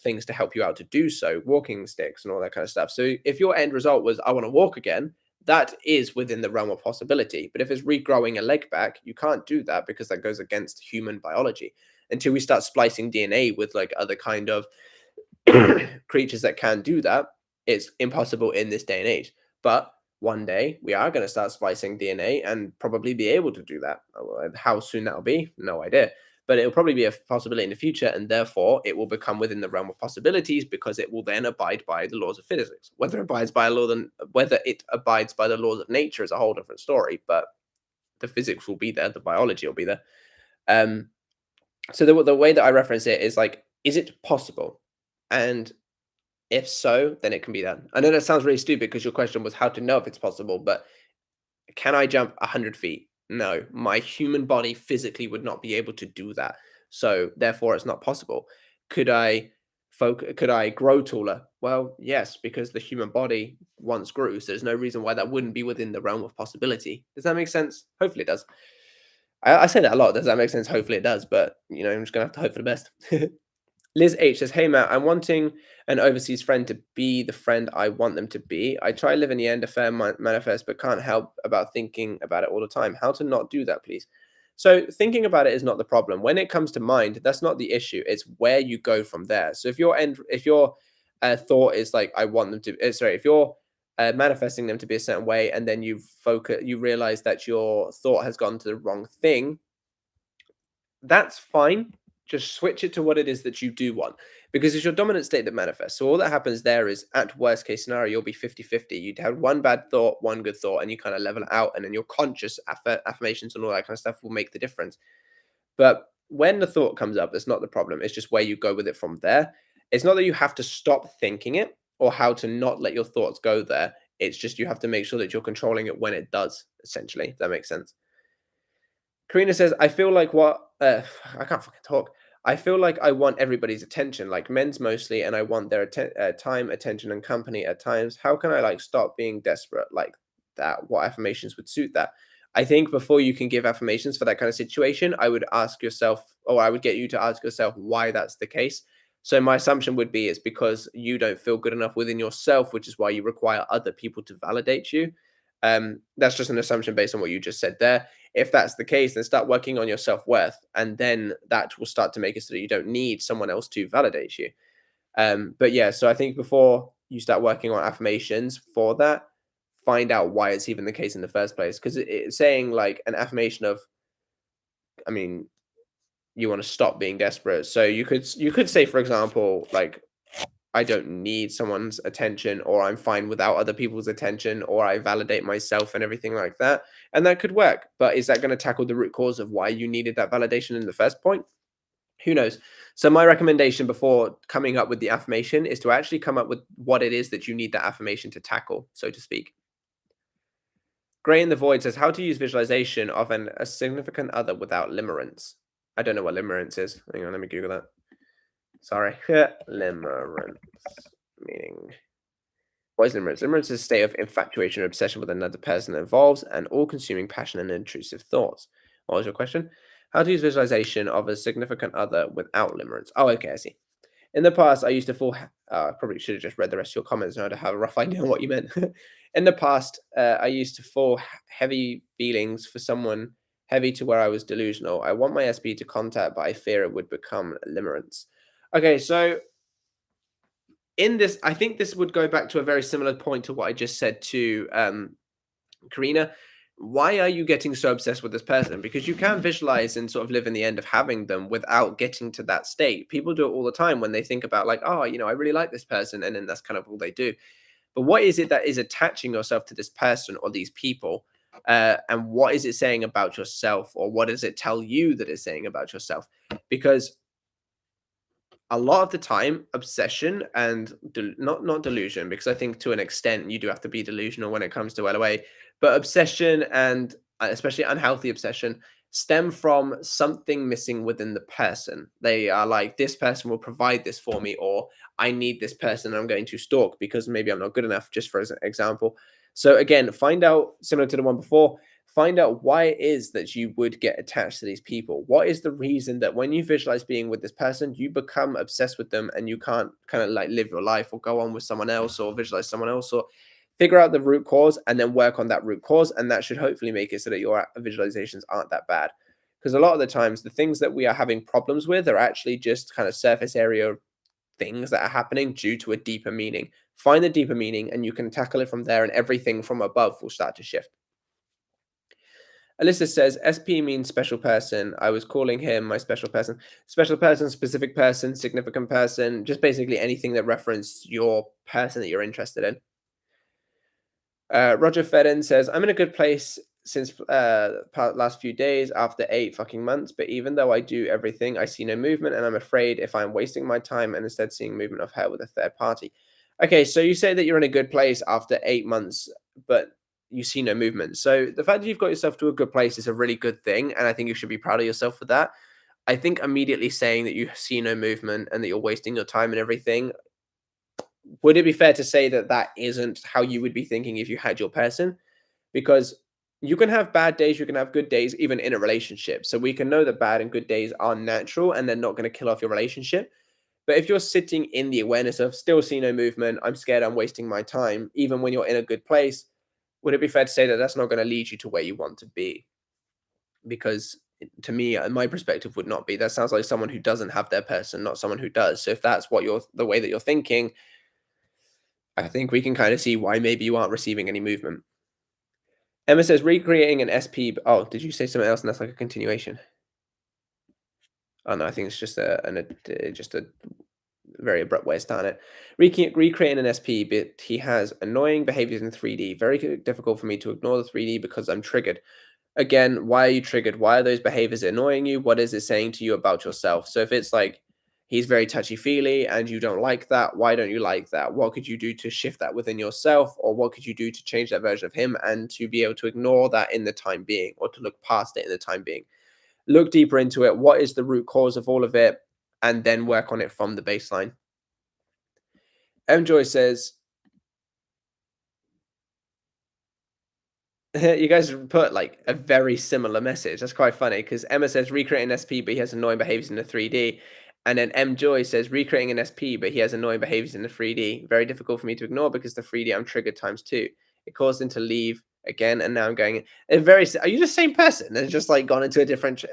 things to help you out to do so, walking sticks and all that kind of stuff. So if your end result was, I want to walk again, that is within the realm of possibility. But if it's regrowing a leg back, you can't do that because that goes against human biology until we start splicing DNA with like other kind of creatures that can do that. It's impossible in this day and age. But one day we are going to start splicing DNA and probably be able to do that. How soon that'll be, no idea. But it'll probably be a possibility in the future, and therefore it will become within the realm of possibilities because it will then abide by the laws of physics. Whether it abides by the laws of nature is a whole different story. But the physics will be there, the biology will be there. So the way that I reference it is like, is it possible? And if so, then it can be done. I know that sounds really stupid because your question was how to know if it's possible, but can I jump 100 feet? No, my human body physically would not be able to do that. So therefore, it's not possible. Could I Could I grow taller? Well, yes, because the human body once grew. So there's no reason why that wouldn't be within the realm of possibility. Does that make sense? Hopefully it does. I say that a lot. Does that make sense? Hopefully it does. But I'm just gonna have to hope for the best. Liz H says, "Hey Matt, I'm wanting an overseas friend to be the friend I want them to be. I try living the end affair manifest, but can't help about thinking about it all the time. How to not do that, please?" So thinking about it is not the problem. When it comes to mind, that's not the issue. It's where you go from there. So if your thought is like, I want them to, if you're manifesting them to be a certain way, and then you realize that your thought has gone to the wrong thing, that's fine. Just switch it to what it is that you do want, because it's your dominant state that manifests. So all that happens there is, at worst case scenario, you'll be 50-50. You'd have one bad thought, one good thought, and you kind of level it out. And then your conscious affirmations and all that kind of stuff will make the difference. But when the thought comes up, that's not the problem. It's just where you go with it from there. It's not that you have to stop thinking it or how to not let your thoughts go there. It's just you have to make sure that you're controlling it when it does, essentially. If that makes sense. Karina says, I feel like I can't fucking talk. I feel like I want everybody's attention, like men's mostly, and I want their time, attention, and company at times. How can I like stop being desperate like that? What affirmations would suit that? I think before you can give affirmations for that kind of situation, I would ask yourself, or I would get you to ask yourself why that's the case. So my assumption would be it's because you don't feel good enough within yourself, which is why you require other people to validate you. That's just an assumption based on what you just said there. If that's the case, then start working on your self-worth, and then that will start to make it so that you don't need someone else to validate you. But yeah, so I think before you start working on affirmations for that, find out why it's even the case in the first place. Because it's saying like an affirmation of, I mean, you want to stop being desperate. So you could say, for example, like, I don't need someone's attention, or I'm fine without other people's attention, or I validate myself and everything like that. And that could work. But is that going to tackle the root cause of why you needed that validation in the first point? Who knows? So my recommendation before coming up with the affirmation is to actually come up with what it is that you need that affirmation to tackle, so to speak. Gray in the Void says, how to use visualization of a significant other without limerence. I don't know what limerence is. Hang on, let me Google that. Sorry. Limerence meaning. What is limerence? Limerence is a state of infatuation or obsession with another person that involves an all-consuming passion and intrusive thoughts. What was your question? How to use visualization of a significant other without limerence? Oh, okay, I see. In the past, I used to fall. I probably should have just read the rest of your comments in order to have a rough idea on what you meant. In the past, I used to fall heavy feelings for someone heavy to where I was delusional. I want my SP to contact, but I fear it would become limerence. Okay, so in this, I think this would go back to a very similar point to what I just said to Karina. Why are you getting so obsessed with this person? Because you can visualize and sort of live in the end of having them without getting to that state. People do it all the time when they think about like, oh, I really like this person, and then that's kind of all they do. But what is it that is attaching yourself to this person or these people? And what is it saying about yourself, or what does it tell you that it's saying about yourself? Because a lot of the time, obsession and not delusion, because I think to an extent you do have to be delusional when it comes to LOA, but obsession and especially unhealthy obsession stem from something missing within the person. They are like, this person will provide this for me, or I need this person I'm going to stalk because maybe I'm not good enough, just for example. So again, find out, similar to the one before, find out why it is that you would get attached to these people. What is the reason that when you visualize being with this person, you become obsessed with them and you can't kind of like live your life or go on with someone else or visualize someone else, or figure out the root cause and then work on that root cause. And that should hopefully make it so that your visualizations aren't that bad. Because a lot of the times, the things that we are having problems with are actually just kind of surface area things that are happening due to a deeper meaning. Find the deeper meaning and you can tackle it from there, and everything from above will start to shift. Alyssa says, SP means special person. I was calling him my special person. Special person, specific person, significant person, just basically anything that references your person that you're interested in. Roger Fedden says, I'm in a good place since last few days after 8 fucking months, but even though I do everything, I see no movement, and I'm afraid if I'm wasting my time and instead seeing movement of her with a third party. Okay, so you say that you're in a good place after 8 months, but you see no movement. So the fact that you've got yourself to a good place is a really good thing, and I think you should be proud of yourself for that. I think immediately saying that you see no movement and that you're wasting your time and everything, would it be fair to say that that isn't how you would be thinking if you had your person? Because you can have bad days, you can have good days, even in a relationship. So we can know that bad and good days are natural and they're not going to kill off your relationship. But if you're sitting in the awareness of still see no movement, I'm scared I'm wasting my time, even when you're in a good place, would it be fair to say that that's not going to lead you to where you want to be? Because to me, my perspective would not be. That sounds like someone who doesn't have their person, not someone who does. So if that's what you're, the way that you're thinking, I think we can kind of see why maybe you aren't receiving any movement. Emma says recreating an SP. Oh, did you say something else? And that's like a continuation. Oh no, I think it's just just a very abrupt way of starting it. Recreating an SP, but he has annoying behaviors in 3D. Very difficult for me to ignore the 3D because I'm triggered. Again, why are you triggered? Why are those behaviors annoying you? What is it saying to you about yourself? So if it's like he's very touchy-feely and you don't like that, why don't you like that? What could you do to shift that within yourself? Or what could you do to change that version of him and to be able to ignore that in the time being, or to look past it in the time being? Look deeper into it. What is the root cause of all of it? And then work on it from the baseline. M Joy says, you guys put like a very similar message. That's quite funny because Emma says recreating an SP, but he has annoying behaviors in the 3D. And then M Joy says recreating an SP, but he has annoying behaviors in the 3D. Very difficult for me to ignore because the 3D I'm triggered times two. It caused him to leave again, and now I'm going. Are you the same person? That's just like gone into a different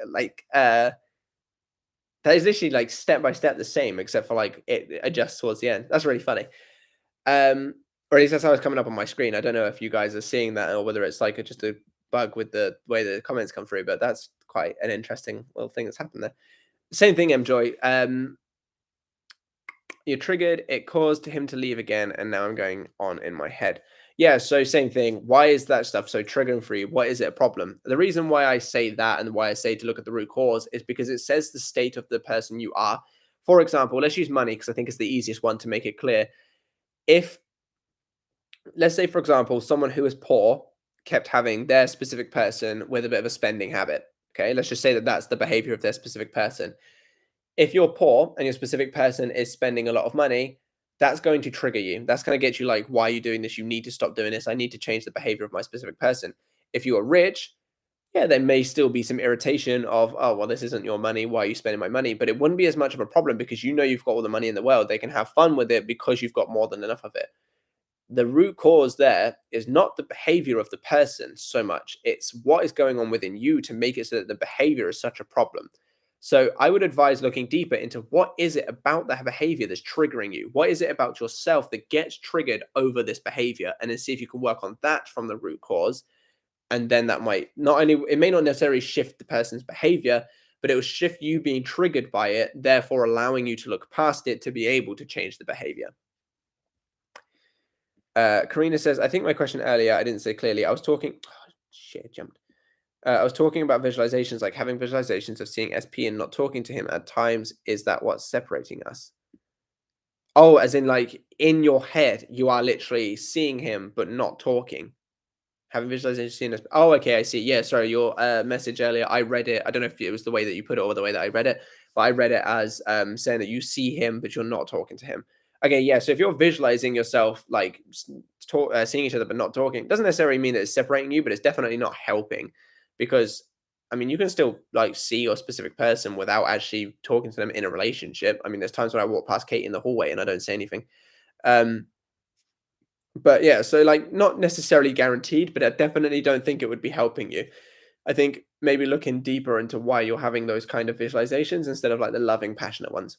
that is literally like step by step the same, except for like it adjusts towards the end. That's really funny. Or at least that's how it's coming up on my screen. I don't know if you guys are seeing that or whether it's like just a bug with the way the comments come through, but that's quite an interesting little thing that's happened there. Same thing, MJoy. You're triggered. It caused him to leave again, and now I'm going on in my head. Yeah, so same thing. Why is that stuff so triggering for you? Why is it a problem? The reason why I say that and why I say to look at the root cause is because it says the state of the person you are. For example, let's use money because I think it's the easiest one to make it clear. If, let's say, for example, someone who is poor kept having their specific person with a bit of a spending habit. Okay, let's just say that that's the behavior of their specific person. If you're poor and your specific person is spending a lot of money, that's going to trigger you. That's going to get you like, why are you doing this? You need to stop doing this. I need to change the behavior of my specific person. If you are rich, yeah, there may still be some irritation of, oh, well, this isn't your money. Why are you spending my money? But it wouldn't be as much of a problem because you know you've got all the money in the world. They can have fun with it because you've got more than enough of it. The root cause there is not the behavior of the person so much. It's what is going on within you to make it so that the behavior is such a problem. So I would advise looking deeper into what is it about that behavior that's triggering you? What is it about yourself that gets triggered over this behavior? And then see if you can work on that from the root cause. And then that might not only, it may not necessarily shift the person's behavior, but it will shift you being triggered by it, therefore allowing you to look past it to be able to change the behavior. Karina says, I think my question earlier, I didn't say clearly. I was talking, oh, shit, it jumped. I was talking about visualizations, like having visualizations of seeing SP and not talking to him at times. Is that what's separating us? Oh, as in like in your head, you are literally seeing him, but not talking. Having visualization seen as, oh, okay, I see. Yeah, sorry, your message earlier, I read it. I don't know if it was the way that you put it or the way that I read it, but I read it as saying that you see him, but you're not talking to him. Okay, yeah. So if you're visualizing yourself like seeing each other but not talking, doesn't necessarily mean that it's separating you, but it's definitely not helping because I mean you can still like see your specific person without actually talking to them in a relationship. I mean, there's times when I walk past Kate in the hallway and I don't say anything. Um, but yeah, so like not necessarily guaranteed, but I definitely don't think it would be helping you. I think maybe looking deeper into why you're having those kind of visualizations instead of like the loving, passionate ones.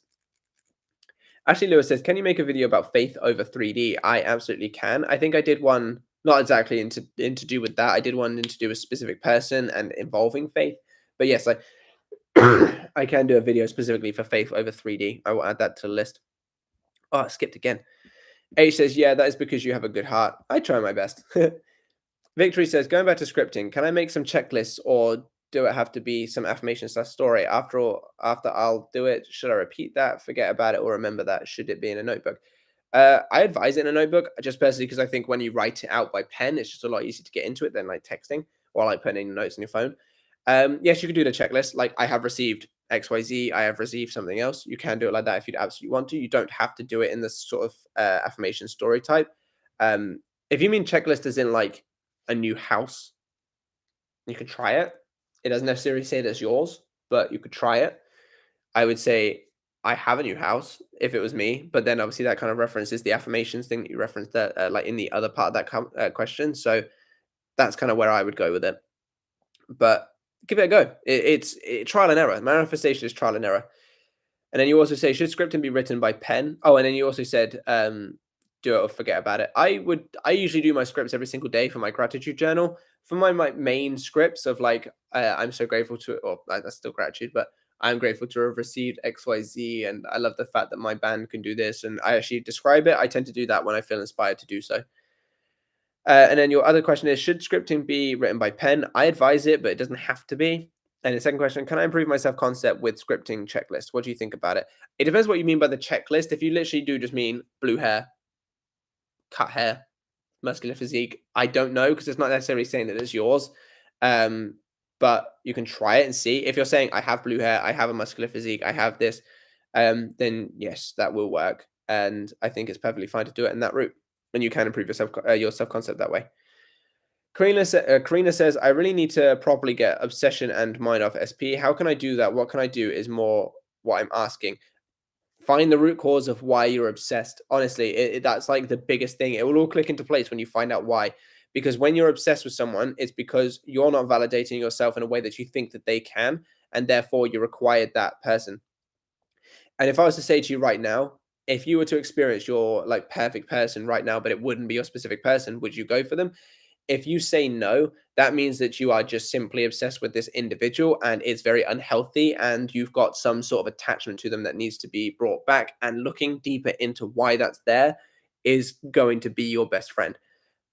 Ashley Lewis says, "Can you make a video about faith over 3D?" I absolutely can. I think I did one not exactly into do with that. I did one into do with a specific person and involving faith. But yes, I I can do a video specifically for faith over 3D. I will add that to the list. Oh, I skipped again. H says, "Yeah, that is because you have a good heart." I try my best. Victory says, going back to scripting, can I make some checklists or do it have to be some affirmation slash story? After all, after I'll do it, should I repeat that, forget about it, or remember that? Should it be in a notebook? I advise it in a notebook just personally because I think when you write it out by pen, it's just a lot easier to get into it than like texting or like putting in notes on your phone. Yes, you can do the checklist. Like I have received XYZ, I have received something else. You can do it like that if you'd absolutely want to. You don't have to do it in this sort of affirmation story type. If you mean checklist as in like a new house, you could try it. It doesn't necessarily say that's yours, but you could try it. I would say I have a new house if it was me, but then obviously that kind of references the affirmations thing that you referenced that like in the other part of that question. So that's kind of where I would go with it. But give it a go. It's trial and error. Manifestation is trial and error. And then you also say, should scripting be written by pen? Oh, and then you also said, do it or forget about it. I usually do my scripts every single day for my gratitude journal. For my main scripts of like, I'm so grateful to, or that's still gratitude, but I'm grateful to have received XYZ. And I love the fact that my band can do this. And I actually describe it. I tend to do that when I feel inspired to do so. And then your other question is, should scripting be written by pen? I advise it, but it doesn't have to be. And the second question, can I improve my self-concept with scripting checklist? What do you think about it? It depends what you mean by the checklist. If you literally do just mean blue hair, cut hair, muscular physique, I don't know because it's not necessarily saying that it's yours. But you can try it and see. If you're saying I have blue hair, I have a muscular physique, I have this, then yes, that will work. And I think it's perfectly fine to do it in that route. And you can improve your self-concept that way. Karina says, I really need to properly get obsession and mind off SP. How can I do that? What can I do is more what I'm asking. Find the root cause of why you're obsessed. Honestly, that's like the biggest thing. It will all click into place when you find out why. Because when you're obsessed with someone, it's because you're not validating yourself in a way that you think that they can. And therefore, you required that person. And if I was to say to you right now, if you were to experience your like perfect person right now, but it wouldn't be your specific person, would you go for them? If you say no, that means that you are just simply obsessed with this individual and it's very unhealthy and you've got some sort of attachment to them that needs to be brought back. And looking deeper into why that's there is going to be your best friend.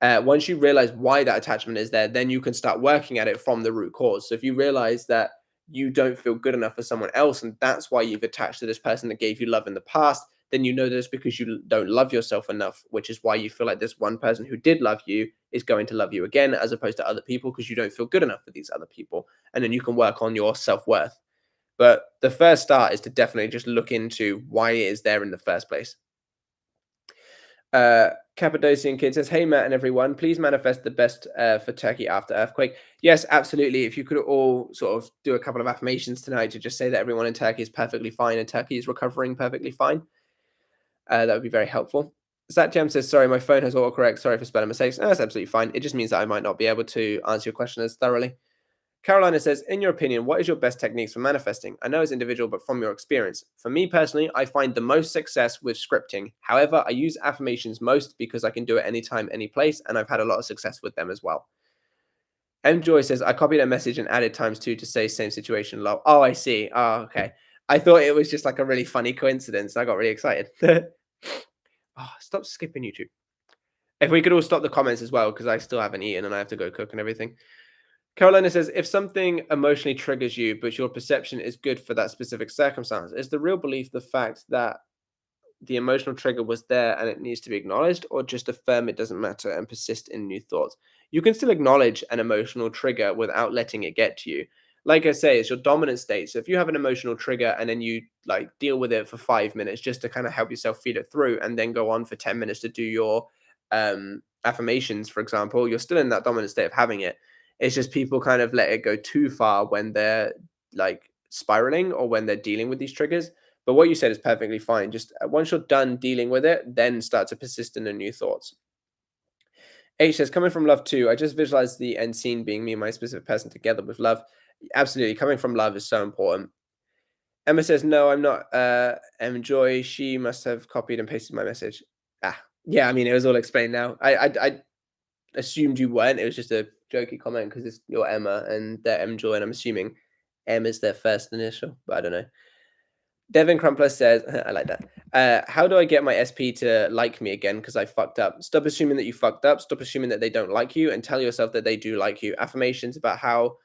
Once you realize why that attachment is there, then you can start working at it from the root cause. So if you realize that you don't feel good enough for someone else and that's why you've attached to this person that gave you love in the past, then you know that it's because you don't love yourself enough, which is why you feel like this one person who did love you is going to love you again, as opposed to other people, because you don't feel good enough for these other people. And then you can work on your self-worth. But the first start is to definitely just look into why it is there in the first place. Cappadocian Kid says, "Hey Matt and everyone, please manifest the best for Turkey after earthquake." Yes, absolutely. If you could all sort of do a couple of affirmations tonight to just say that everyone in Turkey is perfectly fine and Turkey is recovering perfectly fine, that would be very helpful. Zat Jam says, "Sorry, my phone has autocorrect. Sorry for spelling mistakes." No, that's absolutely fine. It just means that I might not be able to answer your question as thoroughly. Carolina says, "In your opinion, what is your best techniques for manifesting? I know it's individual, but from your experience." For me personally, I find the most success with scripting. However, I use affirmations most because I can do it anytime, any place, and I've had a lot of success with them as well. M Joy says, "I copied a message and added ×2 to say same situation, lol." Oh, I see. Oh, okay. I thought it was just like a really funny coincidence. I got really excited. Oh, stop skipping YouTube. If we could all stop the comments as well, because I still haven't eaten and I have to go cook and everything. Carolina says, "If something emotionally triggers you, but your perception is good for that specific circumstance, is the real belief the fact that the emotional trigger was there and it needs to be acknowledged, or just affirm it doesn't matter and persist in new thoughts?" You can still acknowledge an emotional trigger without letting it get to you. Like I say, it's your dominant state. So if you have an emotional trigger and then you like deal with it for 5 minutes just to kind of help yourself feed it through, and then go on for 10 minutes to do your affirmations, for example, you're still in that dominant state of having it. It's just people kind of let it go too far when they're like spiraling or when they're dealing with these triggers. But what you said is perfectly fine. Just once you're done dealing with it, then start to persist in the new thoughts. H says, "Coming from love too, I just visualize the end scene being me and my specific person together with love." Absolutely. Coming from love is so important. Emma says, "No, I'm not Joy. She must have copied and pasted my message." Ah, yeah, I mean, it was all explained now. I assumed you weren't. It was just a jokey comment because it's you're Emma and they're Joy, and I'm assuming M is their first initial, but I don't know. Devin Crumpler says, I like that. "How do I get my SP to like me again? Because I fucked up." Stop assuming that you fucked up. Stop assuming that they don't like you, and tell yourself that they do like you. Affirmations about how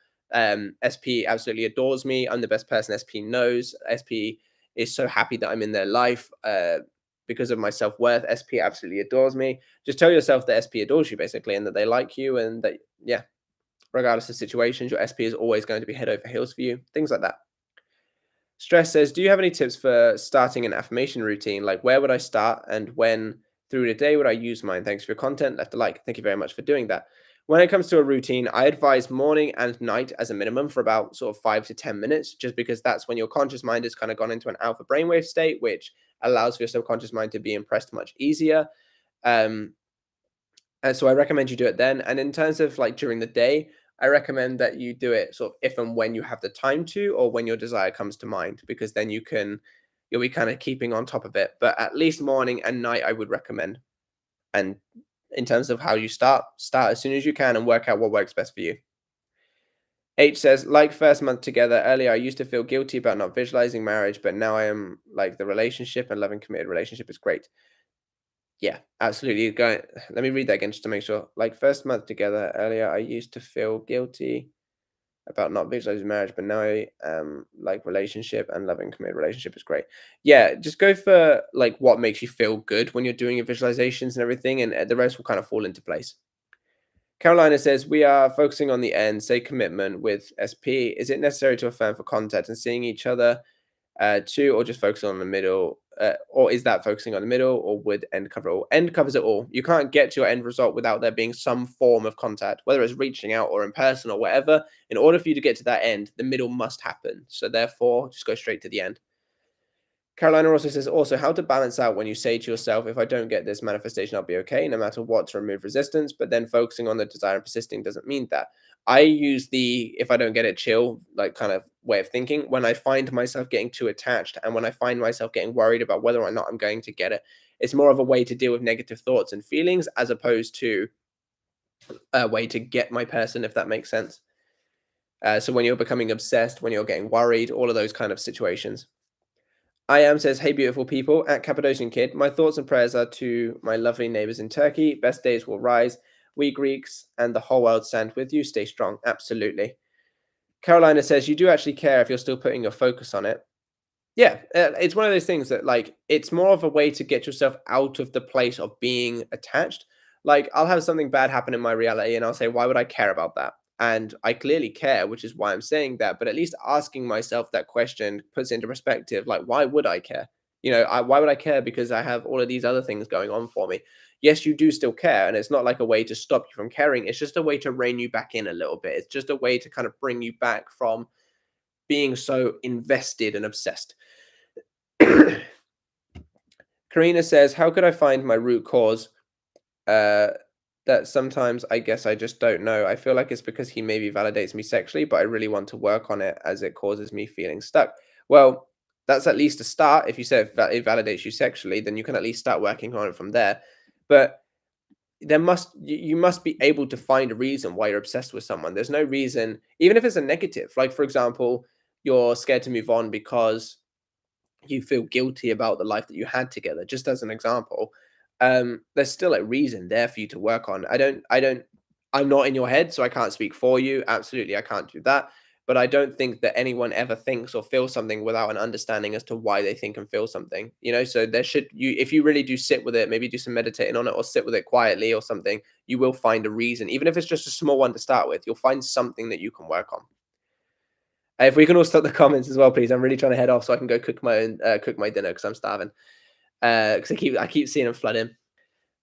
SP absolutely adores me. I'm the best person SP knows. SP is so happy that I'm in their life because of my self worth. SP absolutely adores me. Just tell yourself that SP adores you, basically, and that they like you, and that, yeah, regardless of situations, your SP is always going to be head over heels for you. Things like that. Stress says, "Do you have any tips for starting an affirmation routine? Like, where would I start and when through the day would I use mine? Thanks for your content. Left a like." Thank you very much for doing that. When it comes to a routine, I advise morning and night as a minimum for about sort of 5 to 10 minutes, just because that's when your conscious mind has kind of gone into an alpha brainwave state, which allows for your subconscious mind to be impressed much easier. Um, and so I recommend you do it then. And in terms of like during the day, I recommend that you do it sort of if and when you have the time to, or when your desire comes to mind, because then you'll be kind of keeping on top of it. But at least morning and night, I would recommend. And in terms of how you start as soon as you can and work out what works best for you. H says, "Like first month together, earlier I used to feel guilty about not visualizing marriage, but now I am like the relationship and loving committed relationship is great." Yeah, absolutely. Let me read that again just to make sure. "Like first month together, earlier I used to feel guilty about not visualizing marriage, but now I like relationship and loving committed relationship is great." Yeah, just go for like what makes you feel good when you're doing your visualizations and everything, and the rest will kind of fall into place. Carolina says, "We are focusing on the end, say commitment with SP. Is it necessary to affirm for contact and seeing each other two, or just focusing on the middle? Or is that focusing on the middle, or would end cover it all?" End covers it all. You can't get to your end result without there being some form of contact, whether it's reaching out or in person or whatever. In order for you to get to that end, the middle must happen. So therefore, just go straight to the end. Carolina also says, "Also, how to balance out when you say to yourself, if I don't get this manifestation, I'll be okay, no matter what, to remove resistance, but then focusing on the desire and persisting doesn't mean that." I use the if I don't get it, chill, like kind of way of thinking when I find myself getting too attached and when I find myself getting worried about whether or not I'm going to get it. It's more of a way to deal with negative thoughts and feelings as opposed to a way to get my person, if that makes sense. So when you're becoming obsessed, when you're getting worried, all of those kind of situations. I am says, "Hey, beautiful people, at Cappadocian Kid, my thoughts and prayers are to my lovely neighbors in Turkey. Best days will rise. We Greeks and the whole world stand with you. Stay strong." Absolutely. Carolina says, "You do actually care if you're still putting your focus on it." Yeah, it's one of those things that, like, it's more of a way to get yourself out of the place of being attached. Like, I'll have something bad happen in my reality, and I'll say, "Why would I care about that?" And I clearly care, which is why I'm saying that. But at least asking myself that question puts into perspective, like, why would I care? Why would I care? Because I have all of these other things going on for me. Yes, you do still care, and it's not like a way to stop you from caring. It's just a way to rein you back in a little bit. It's just a way to kind of bring you back from being so invested and obsessed. Karina says, "How could I find my root cause? Uh, that sometimes I guess I just don't know. I feel like it's because he maybe validates me sexually, but I really want to work on it as it causes me feeling stuck." Well, that's at least a start. If you say it validates you sexually, then you can at least start working on it from there. But you must be able to find a reason why you're obsessed with someone. There's no reason, even if it's a negative. Like, for example, you're scared to move on because you feel guilty about the life that you had together, just as an example. There's still a reason there for you to work on. I'm not in your head, so I can't speak for you. Absolutely, I can't do that. But I don't think that anyone ever thinks or feels something without an understanding as to why they think and feel something. So there should you if you really do sit with it, maybe do some meditating on it or sit with it quietly or something, you will find a reason. Even if it's just a small one to start with, you'll find something that you can work on. If we can all stop the comments as well, please. I'm really trying to head off so I can go cook my dinner because I'm starving. Because I keep seeing them flood in.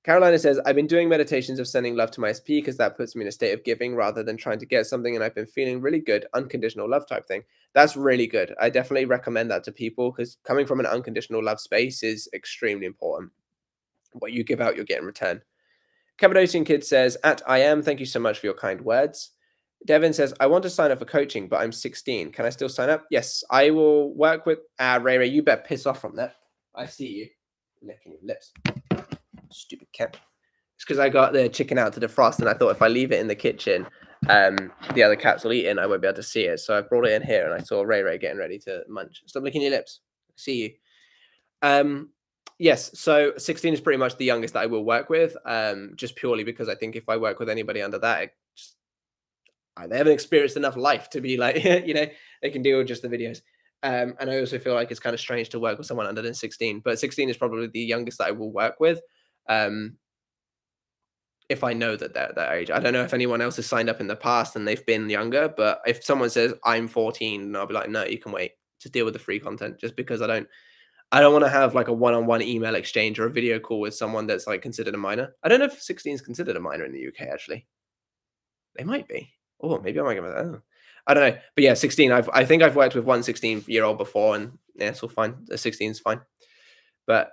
Carolina says, "I've been doing meditations of sending love to my SP because that puts me in a state of giving rather than trying to get something, and I've been feeling really good, unconditional love type thing." That's really good. I definitely recommend that to people because coming from an unconditional love space is extremely important. What you give out, you'll get in return. Cappadocian Kid says, "At I am, thank you so much for your kind words." Devin says, "I want to sign up for coaching, but I'm 16. Can I still sign up?" Yes, I will work with Ray Ray. You better piss off from that. I see you licking your lips. Stupid cat. It's because I got the chicken out to defrost, and I thought if I leave it in the kitchen, the other cats will eat it and I won't be able to see it. So I brought it in here and I saw Ray Ray getting ready to munch. Stop licking your lips. I see you. Yes, so 16 is pretty much the youngest that I will work with, just purely because I think if I work with anybody under that, they haven't experienced enough life to be like, they can deal with just the videos. And I also feel like it's kind of strange to work with someone under than 16, but 16 is probably the youngest that I will work with. If I know that they're that age. I don't know if anyone else has signed up in the past and they've been younger, but if someone says I'm 14, I'll be like, no, you can wait. Just deal with the free content, just because I don't want to have like a one-on-one email exchange or a video call with someone that's like considered a minor. I don't know if 16 is considered a minor in the UK actually. They might be. Oh, maybe I might give it. Oh. I don't know. But yeah, 16. I think I've worked with one 16-year-old before, and yeah, it's all fine. A 16 is fine. But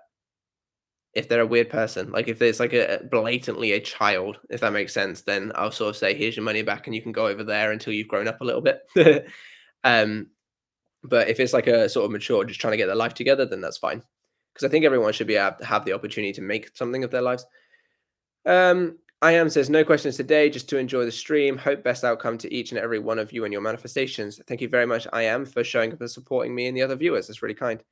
if they're a weird person, like if there's like a blatantly a child, if that makes sense, then I'll sort of say, here's your money back and you can go over there until you've grown up a little bit. um, but if it's like a sort of mature, just trying to get their life together, then that's fine. Because I think everyone should be able to have the opportunity to make something of their lives. I am says, "No questions today, just to enjoy the stream. Hope best outcome to each and every one of you and your manifestations." Thank you very much, I am, for showing up and supporting me and the other viewers. That's really kind.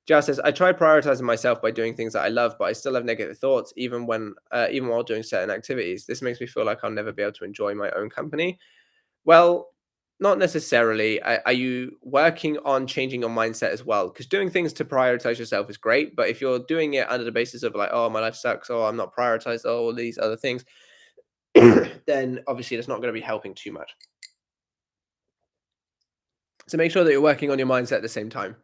Jar says, "I try prioritizing myself by doing things that I love, but I still have negative thoughts even while doing certain activities. This makes me feel like I'll never be able to enjoy my own company." Well, not necessarily. Are you working on changing your mindset as well? Because doing things to prioritize yourself is great, but if you're doing it under the basis of like, "Oh, my life sucks," "Oh, I'm not prioritized," "Oh, all these other things," then obviously that's not going to be helping too much. So make sure that you're working on your mindset at the same time.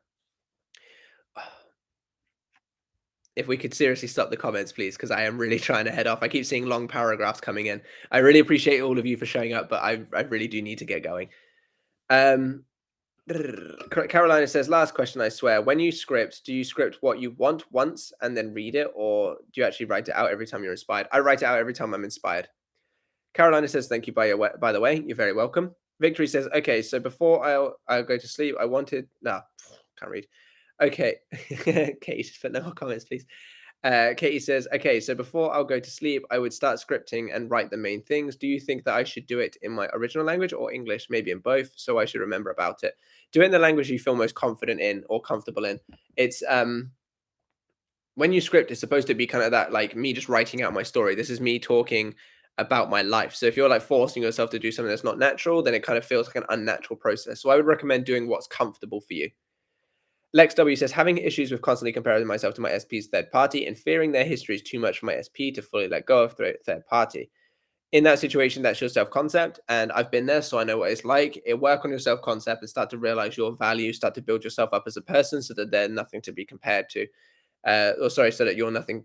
If we could seriously stop the comments, please, because I am really trying to head off. I keep seeing long paragraphs coming in. I really appreciate all of you for showing up, but I really do need to get going. Carolina says, "Last question, I swear. When you script, do you script what you want once and then read it, or do you actually write it out every time you're inspired?" I write it out every time I'm inspired. Carolina says, "Thank you by the way. You're very welcome." Victory says, "Okay, so before I'll go to sleep, I wanted..." No, can't read. Okay. Katie, just put no more comments, please. Katie says, "Okay, so before I'll go to sleep, I would start scripting and write the main things. Do you think that I should do it in my original language or English? Maybe in both, so I should remember about it." Do it in the language you feel most confident in or comfortable in. It's when you script, it's supposed to be kind of that, like me just writing out my story. This is me talking about my life. So if you're like forcing yourself to do something that's not natural, then it kind of feels like an unnatural process. So I would recommend doing what's comfortable for you. Lex W says, having issues with constantly comparing myself to my SP's third party and fearing their history is too much for my SP to fully let go of third party. In that situation, that's your self-concept, and I've been there, so I know what it's like. Work on your self-concept and start to realize your value, start to build yourself up as a person so that they're nothing to be compared to. So that you're nothing,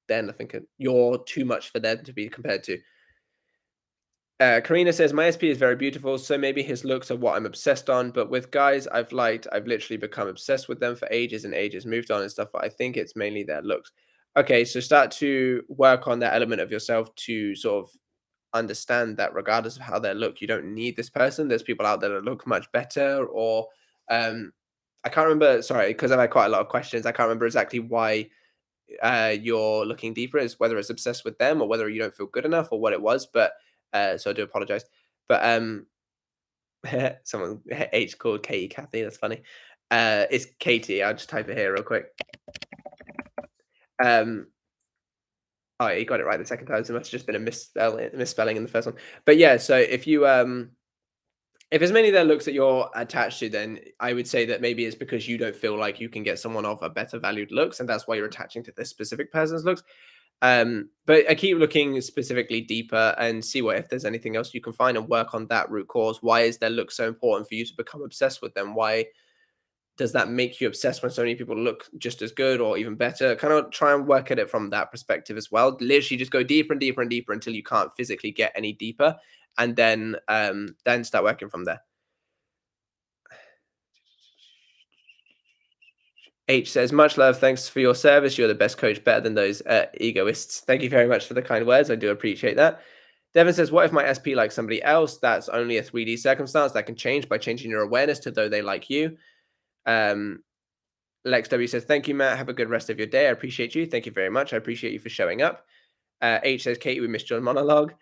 they're nothing, you're too much for them to be compared to. Karina says, my SP is very beautiful, so maybe his looks are what I'm obsessed on. But with guys I've liked, I've literally become obsessed with them for ages and ages, moved on and stuff. But I think it's mainly their looks. Okay, so start to work on that element of yourself to sort of understand that regardless of how they look, you don't need this person. There's people out there that look much better, or I can't remember. Sorry, because I've had quite a lot of questions. I can't remember exactly why you're looking deeper, is whether it's obsessed with them or whether you don't feel good enough or what it was. But so I do apologize. But someone H called Katie Kathy. That's funny. It's Katie. I'll just type it here real quick. Oh, you got it right the second time. So it must have just been a misspelling in the first one. But yeah, so if you if there's many of their looks that you're attached to, then I would say that maybe it's because you don't feel like you can get someone of a better valued looks, and that's why you're attaching to this specific person's looks. But I keep looking specifically deeper and see what if there's anything else you can find and work on that root cause. Why is their look so important for you to become obsessed with them? Why does that make you obsessed when so many people look just as good or even better? Kind of try and work at it from that perspective as well. Literally just go deeper and deeper and deeper until you can't physically get any deeper, and then start working from there. H says, much love. Thanks for your service. You're the best coach, better than those egoists. Thank you very much for the kind words. I do appreciate that. Devin says, what if my SP likes somebody else? That's only a 3D circumstance that can change by changing your awareness to though they like you. Lex W says, thank you, Matt. Have a good rest of your day. I appreciate you. Thank you very much. I appreciate you for showing up. H says, Katie, we missed your monologue.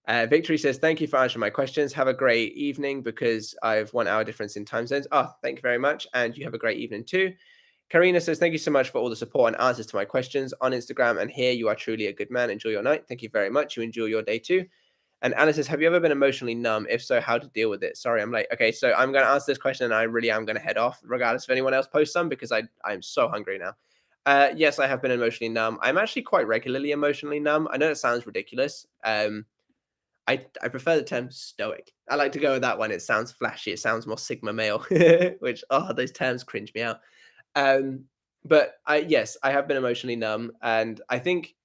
Victory says, thank you for answering my questions. Have a great evening because I've 1 hour difference in time zones. Oh, thank you very much. And you have a great evening too. Karina says, thank you so much for all the support and answers to my questions on Instagram and here. You are truly a good man. Enjoy your night. Thank you very much. You enjoy your day too. And Anna says, have you ever been emotionally numb? If so, how to deal with it? Sorry, I'm late. Okay, so I'm going to answer this question and I really am going to head off regardless if anyone else posts some because I'm so hungry now. Yes, I have been emotionally numb. I'm actually quite regularly emotionally numb. I know it sounds ridiculous. I prefer the term stoic. I like to go with that one. It sounds flashy. It sounds more Sigma male, which, those terms cringe me out. But yes, I have been emotionally numb, and I think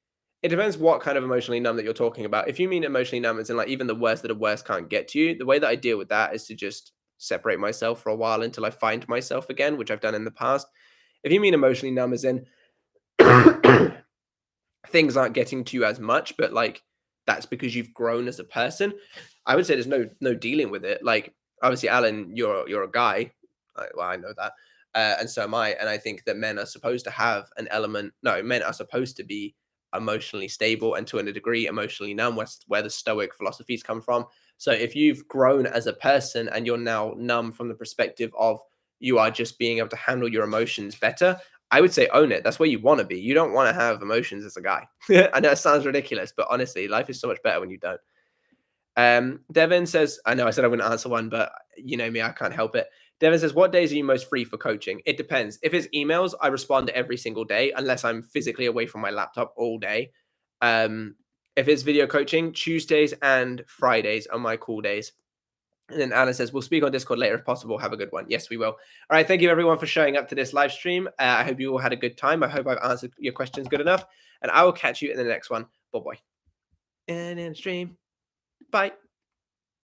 it depends what kind of emotionally numb that you're talking about. If you mean emotionally numb, as in like even the worst that the worst can't get to you, the way that I deal with that is to just separate myself for a while until I find myself again, which I've done in the past. If you mean emotionally numb, as in things aren't getting to you as much, but like that's because you've grown as a person, I would say there's no dealing with it. Like obviously, Alan, you're a guy. Well, I know that, and so am I. And I think that men are supposed to have an element. No, men are supposed to be emotionally stable and to a degree emotionally numb. Where the Stoic philosophies come from. So if you've grown as a person and you're now numb from the perspective of you are just being able to handle your emotions better, I would say own it. That's where you want to be. You don't want to have emotions as a guy. I know it sounds ridiculous, but honestly, life is so much better when you don't. Devin says, I know I said I wouldn't answer one, but you know me, I can't help it. Devin says, what days are you most free for coaching? It depends. If it's emails, I respond every single day, unless I'm physically away from my laptop all day. If it's video coaching, Tuesdays and Fridays are my cool days. And then Alan says, we'll speak on Discord later if possible. Have a good one. Yes, we will. All right. Thank you, everyone, for showing up to this live stream. I hope you all had a good time. I hope I've answered your questions good enough. And I will catch you in the next one. Bye-bye. And in stream. Bye.